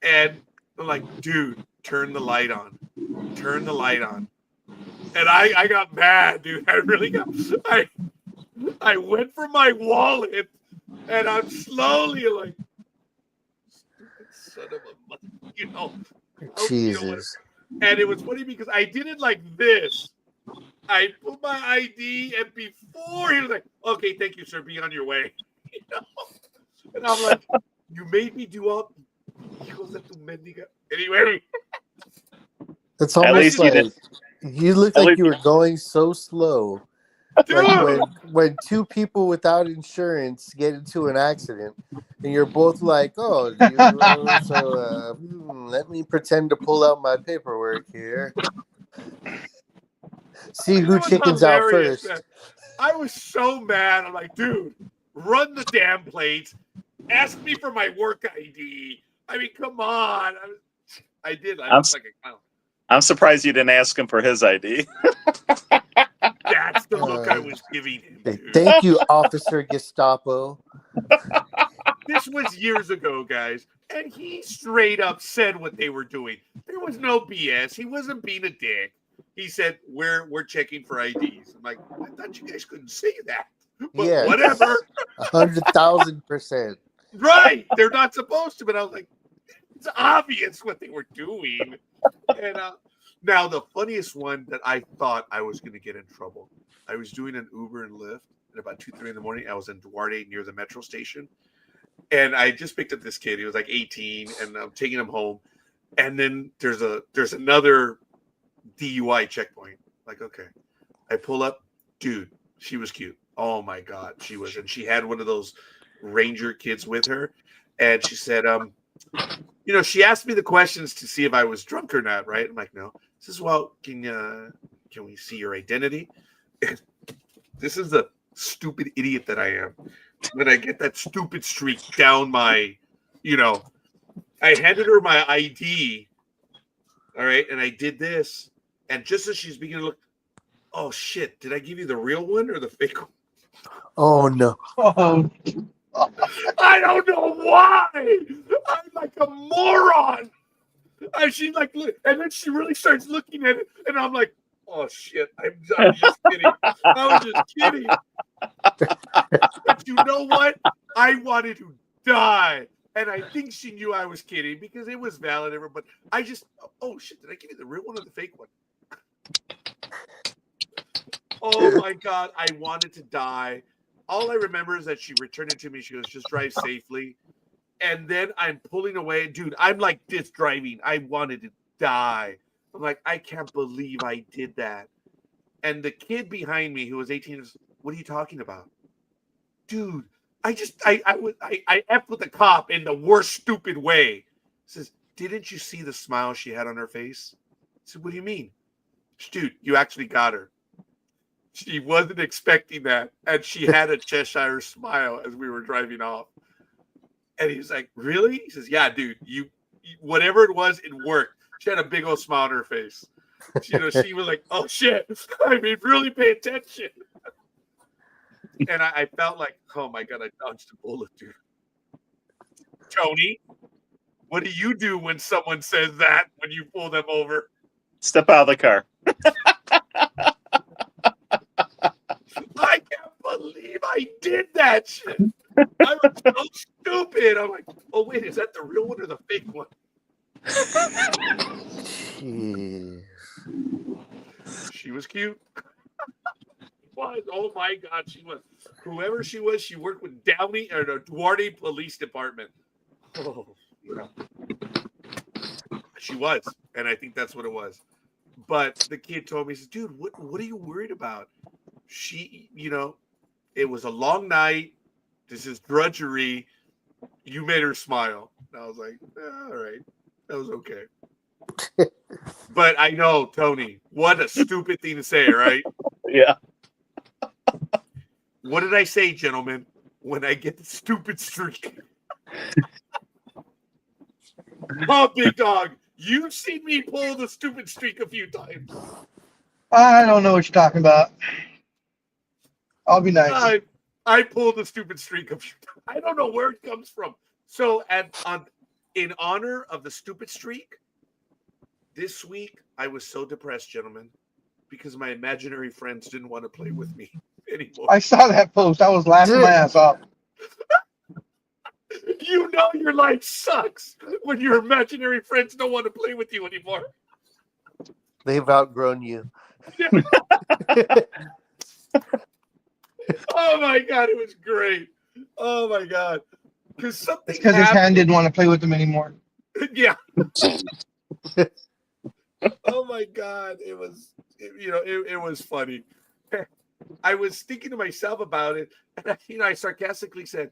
And I'm like, dude, turn the light on. Turn the light on. And I got mad, dude. I really got I went for my wallet, and I'm slowly like, son of a mother, you know. Jesus. And it was funny because I did it like this. I put my ID, and before he was like, "Okay, thank you, sir. Be on your way." You know? And I'm like, "You made me do all." Hijos de tu mendiga. Anyway, It's At almost least you like didn't. you look At like least you were going so slow. Like dude. when two people without insurance get into an accident, and you're both like, "Oh, do you, let me pretend to pull out my paperwork here. See who It was chickens out hilarious, first." man. I was so mad. I'm like, dude, run the damn plates. Ask me for my work ID. I mean, come on. I did. I I'm looked like a clown. I'm surprised you didn't ask him for his ID. That's the look I was giving him, dude. Thank you, Officer Gestapo. This was years ago, guys, and he straight up said what they were doing. There was no BS. He wasn't being a dick. He said, "We're checking for IDs." I'm like, I thought you guys couldn't say that, but Yes. whatever. 100,000%. Right? They're not supposed to, but I was like, it's obvious what they were doing. And now the funniest one that I thought I was going to get in trouble. I was doing an Uber and Lyft at about 2-3 in the morning. I was in Duarte near the metro station. And I just picked up this kid. He was like 18, and I'm taking him home. And then there's another DUI checkpoint. Like, okay. I pull up. Dude, she was cute. Oh, my God. She was. And she had one of those Ranger kids with her. And she said, she asked me the questions to see if I was drunk or not, right? I'm like, no. She says, well, can we see your identity? This is the stupid idiot that I am. When I get that stupid streak down my, I handed her my ID. All right. And I did this. And just as she's beginning to look, oh shit, did I give you the real one or the fake one? Oh no. Oh, I don't know why. I'm like a moron. And she's like, look, and then she really starts looking at it, and I'm like, oh shit, I'm just kidding. I was just kidding. But you know what? I wanted to die. And I think she knew I was kidding because it was valid. But oh shit, did I give you the real one or the fake one? Oh my God, I wanted to die. All I remember is that she returned it to me. She goes, just drive safely. And then I'm pulling away. Dude, I'm like this driving. I wanted to die. I'm like, I can't believe I did that. And the kid behind me who was 18 was, what are you talking about? Dude, I effed with the cop in the worst stupid way. He says, didn't you see the smile she had on her face? I said, what do you mean? Dude, you actually got her. She wasn't expecting that. And she had a Cheshire smile as we were driving off. And he's like, really? He says, yeah, dude, you whatever it was, it worked. She had a big old smile on her face. She was like, oh shit. I mean, really pay attention. And I felt like, oh my God, I dodged a bullet, dude. Tony, what do you do when someone says that when you pull them over? Step out of the car. I can't believe I did that shit. I was so stupid. I'm like, oh wait, is that the real one or the fake one? Jeez. She was cute. Was. Oh my God, she was. Whoever she was, she worked with Downey or the Duarte Police Department. Oh, yeah. She was, and I think that's what it was. But the kid told me, he says, dude, what are you worried about? She, it was a long night. This is drudgery. You made her smile. And I was like, all right, that was okay. But I know, Tony, what a stupid thing to say, right? Yeah. What did I say, gentlemen, when I get the stupid streak? Oh, big dog, you've seen me pull the stupid streak a few times. I don't know what you're talking about. I'll be nice. I pulled the stupid streak a few times. I don't know where it comes from. So, in honor of the stupid streak, this week I was so depressed, gentlemen, because my imaginary friends didn't want to play with me anymore. I saw that post. I was laughing my ass off. You know your life sucks when your imaginary friends don't want to play with you anymore. They've outgrown you. Oh my God, it was great. Oh my God. Because something It's because his hand didn't want to play with him anymore. Yeah. Oh my God. It was, it was funny. I was thinking to myself about it, and I sarcastically said,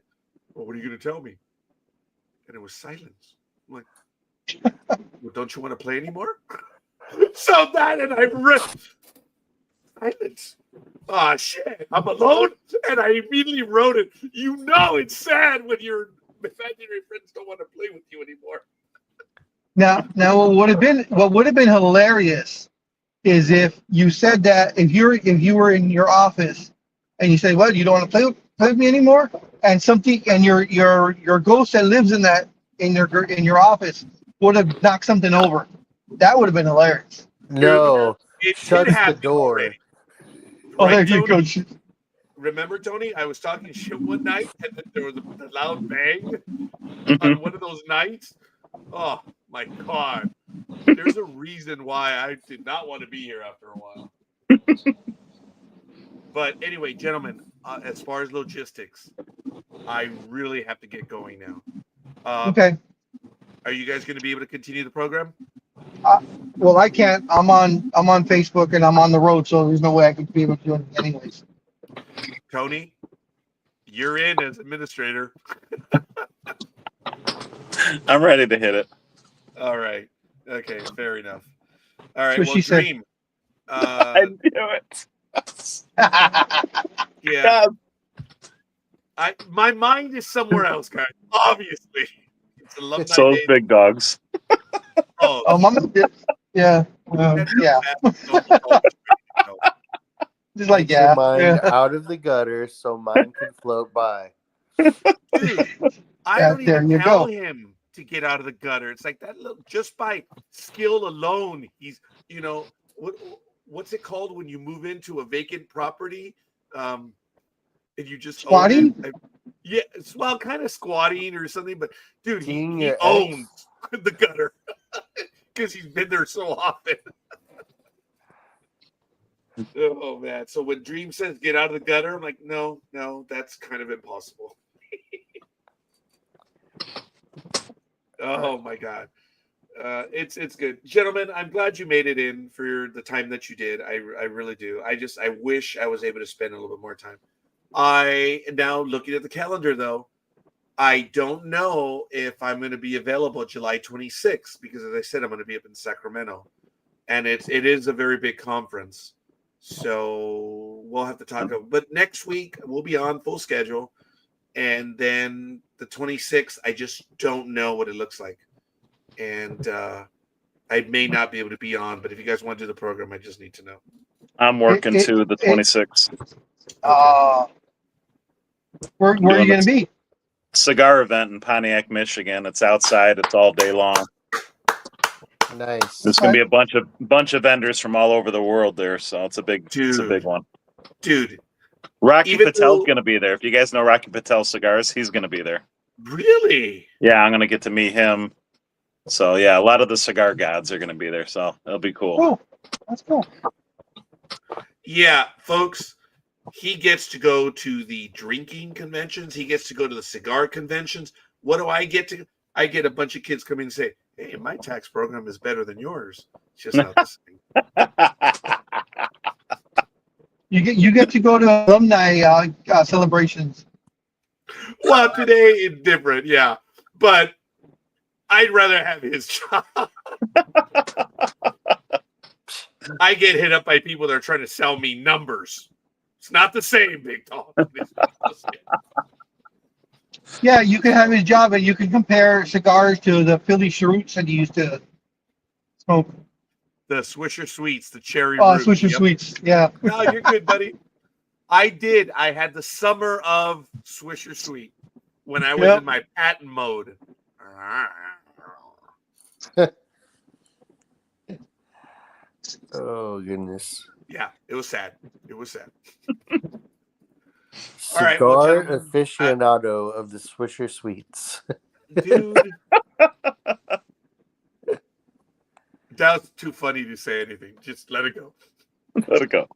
well, what are you going to tell me? And it was silence. I'm like, well, don't you want to play anymore? So that, and I read silence. Oh, shit. I'm alone? And I immediately wrote it. You know it's sad when your imaginary friends don't want to play with you anymore. Now, what would have been hilarious is if you said that if you were in your office and you say, "What, you don't want to play with me anymore?" and your ghost that lives in your office would have knocked something over. That would have been hilarious. No, It shuts did the happen door. already. Oh, Right, there you go. Remember, Tony? I was talking shit one night, and then there was a loud bang on one of those nights. Oh my God! There's a reason why I did not want to be here after a while. But anyway, gentlemen, as far as logistics, I really have to get going now. Okay. Are you guys going to be able to continue the program? Well, I can't. I'm on Facebook and I'm on the road, so there's no way I could be able to do it anyways. Tony, you're in as administrator. I'm ready to hit it. All right. Okay, fair enough. All right. That's what she said. Dream. I knew it. Yeah. My mind is somewhere else, guys. Obviously. It's alumni So day. big dogs. Oh, mama. Yeah. Yeah. Just like, Get your mind out of the gutter so mine can float by. Dude, I don't even tell him to get out of the gutter. It's like that little, just by skill alone, he's, what's it called when you move into a vacant property? And you just squatting? Yeah, it's kind of squatting or something, but dude, he Your owns the gutter because he's been there so often. Oh man! So when Dream says get out of the gutter, I'm like, no, that's kind of impossible. Oh my god, it's good, gentlemen. I'm glad you made it in for the time that you did. I really do. I wish I was able to spend a little bit more time. I now looking at the calendar though. I don't know if I'm going to be available July 26th because, as I said, I'm going to be up in Sacramento, and it is a very big conference. So we'll have to talk. But next week we'll be on full schedule, and then the 26th, I just don't know what it looks like, and I may not be able to be on. But if you guys want to do the program, I just need to know. I'm working too the 26th. Where are you going to be? Cigar event in Pontiac, Michigan. It's outside. It's all day long. Nice. There's going to be a bunch of vendors from all over the world there, so it's a big one. Dude, Rocky Patel's going to be there. If you guys know Rocky Patel Cigars, he's going to be there. Really? Yeah, I'm going to get to meet him. So yeah, a lot of the cigar gods are going to be there, so it'll be cool. Oh, that's cool. Yeah, folks. He gets to go to the drinking conventions. He gets to go to the cigar conventions. What do I get to? I get a bunch of kids come in and say, hey, my tax program is better than yours. It's just not the same. You get to go to alumni celebrations. Well, today it's different, yeah. But I'd rather have his job. I get hit up by people that are trying to sell me numbers. It's not the same, big dog. Yeah, you can have his job and you can compare cigars to the Philly Cheroots that you used to smoke. The Swisher Sweets, the cherry root. Swisher Sweets, yeah. No, you're good, buddy. I had the summer of Swisher Sweet when I was in my patent mode. Oh, goodness. Yeah, it was sad. It was sad. Cigar aficionado of the Swisher Sweets. Dude. That was too funny to say anything. Just let it go. Let it go.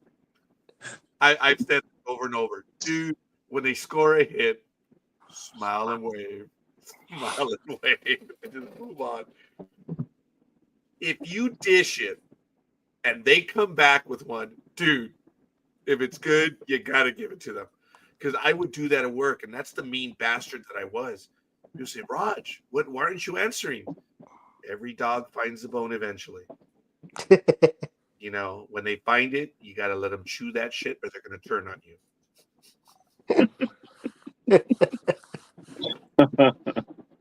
I've said over and over. Dude, when they score a hit, smile and wave. Smile and wave. And just move on. If you dish it and they come back with one, dude, if it's good, you got to give it to them. Because I would do that at work, and that's the mean bastard that I was. You say, Raj, why aren't you answering? Every dog finds the bone eventually. You know, when they find it, you got to let them chew that shit, or they're going to turn on you.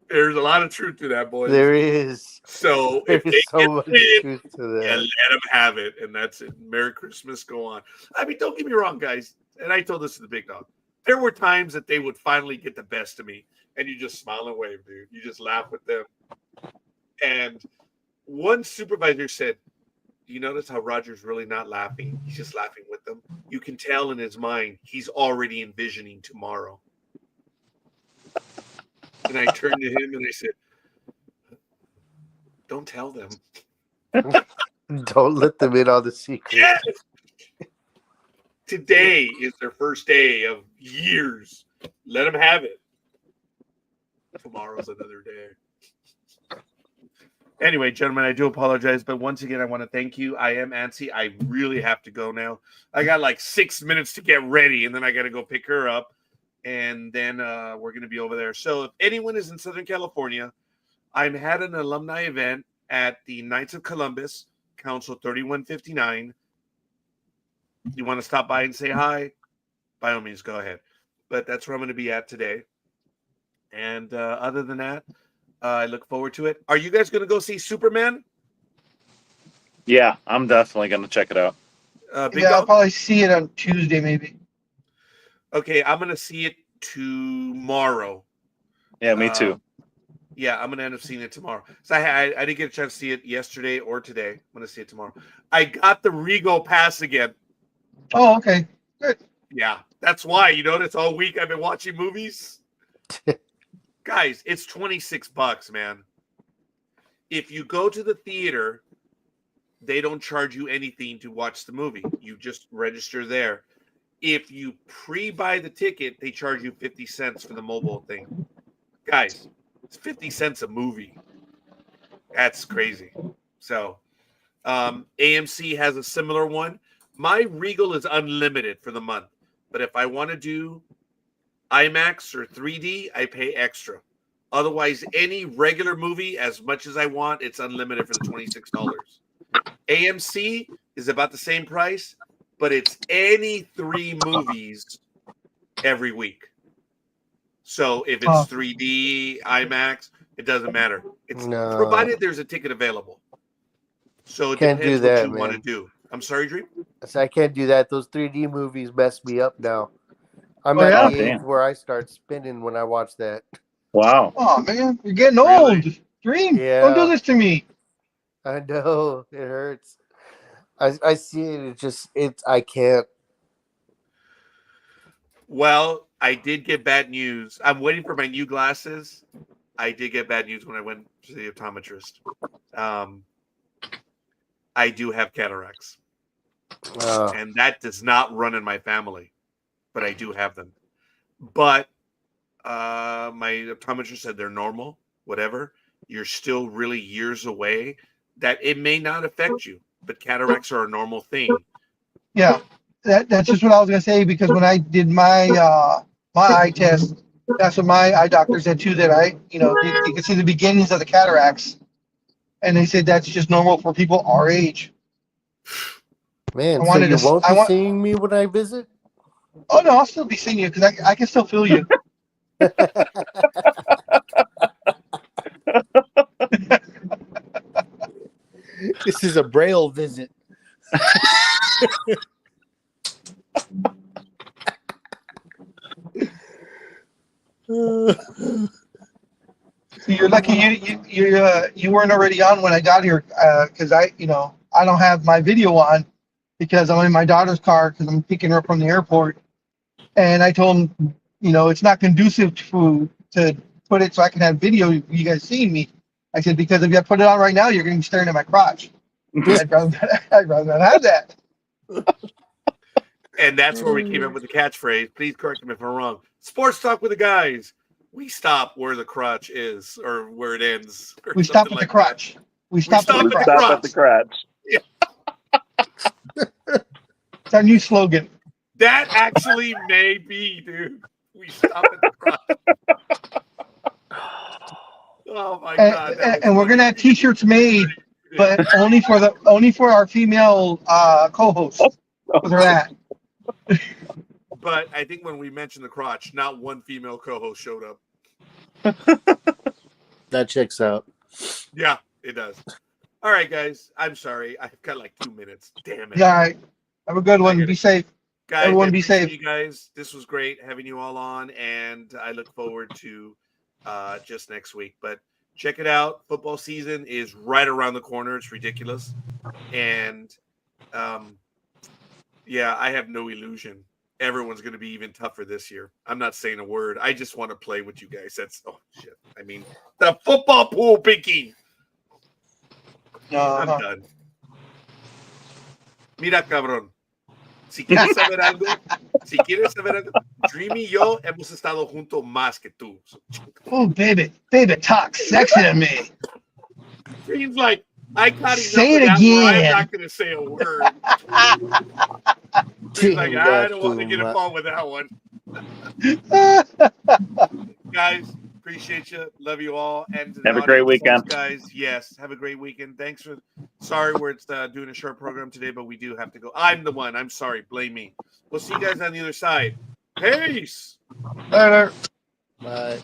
There's a lot of truth to that, boys. There is. So if they so much truth to that. Yeah, let them have it, and that's it. Merry Christmas, go on. I mean, don't get me wrong, guys. And I told this to the big dog. There were times that they would finally get the best of me, and you just smile and wave, dude. You just laugh with them. And one supervisor said, you notice how Roger's really not laughing? He's just laughing with them. You can tell in his mind he's already envisioning tomorrow. And I turned to him and I said, don't tell them. Don't let them in on the secret. Yes! Today is their first day of years. Let them have it. Tomorrow's another day. Anyway, gentlemen, I do apologize, but once again, I want to thank you. I am antsy. I really have to go now. I got like 6 minutes to get ready, and then I got to go pick her up, and then we're going to be over there. So if anyone is in Southern California, I'm at an alumni event at the Knights of Columbus, Council 3159. You want to stop by and say hi? By all means, go ahead. But that's where I'm going to be at today. And other than that, I look forward to it. Are you guys going to go see Superman? Yeah, I'm definitely going to check it out. I'll probably see it on Tuesday, maybe. Okay, I'm going to see it tomorrow. Yeah, me too. Yeah, I'm going to end up seeing it tomorrow. So I didn't get a chance to see it yesterday or today. I'm going to see it tomorrow. I got the Regal pass again. Oh, okay. Good. Yeah, that's why. You notice all week I've been watching movies. Guys, it's $26, man. If you go to the theater, they don't charge you anything to watch the movie. You just register there. If you pre-buy the ticket, they charge you 50 cents for the mobile thing. Guys, it's 50 cents a movie. That's crazy. So AMC has a similar one. My Regal is unlimited for the month. But if I want to do IMAX or 3D, I pay extra. Otherwise, any regular movie, as much as I want, it's unlimited for the $26. AMC is about the same price, but it's any 3 movies every week. So if it's 3D, IMAX, it doesn't matter. It's provided there's a ticket available. So it Can't depends do that, what you want to man. do. I'm sorry, Dream? I can't do that. Those 3D movies mess me up now. I'm at the age where I start spinning when I watch that. Wow. Oh man, you're getting old. Dream, don't do this to me. I know it hurts. I see it. I can't. Well, I did get bad news. I'm waiting for my new glasses. I did get bad news when I went to the optometrist. I do have cataracts. And that does not run in my family, but I do have them. But my optometrist said they're normal, whatever. You're still really years away. That it may not affect you, but cataracts are a normal thing. Yeah, that's just what I was gonna say, because when I did my my eye test, that's what my eye doctor said too. That you can see the beginnings of the cataracts, and they said that's just normal for people our age. Man, so you won't be seeing me when I visit? Oh no, I'll still be seeing you because I can still feel you. This is a Braille visit. You're lucky you weren't already on when I got here, because I don't have my video on because I'm in my daughter's car because I'm picking her up from the airport, and I told him it's not conducive to put it so I can have video of you guys seeing me. I said, because if I put it on right now, you're going to be staring at my crotch. I'd rather not have that. And that's where we came up with the catchphrase. Please correct me if I'm wrong. Sports talk with the guys. We stop where the crotch is or where it ends. We stop at the crotch. We stop at the crotch. Yeah. It's our new slogan. That actually may be, dude. We stop at the crotch. Oh my God. And we're gonna have T-shirts made, but only for our female co-hosts. For that. But I think when we mentioned the crotch, not one female co-host showed up. That checks out. Yeah, it does. All right, guys. I'm sorry. I've got like 2 minutes. Damn it. Yeah. All right. Have a good one. Be safe. Guys, everyone be safe. You guys, this was great having you all on, and I look forward to just next week. But check it out. Football season is right around the corner. It's ridiculous. And yeah, I have no illusion. Everyone's going to be even tougher this year. I'm not saying a word. I just want to play with you guys. That's shit. I mean, the football pool picking. I'm done. Mira, cabrón. Si quieres saber algo, Dreamy y yo hemos estado juntos más que tú. Oh, baby, talk sexy to me. Dream's like, I got enough say it of that again. I'm not going to say a word. Dream's like, I don't want to get involved with that one. Guys, appreciate you. Love you all. And have a great weekend. Guys, yes, have a great weekend. Thanks for. Sorry, we're doing a short program today, but we do have to go. I'm the one. I'm sorry. Blame me. We'll see you guys on the other side. Peace. Later. Bye.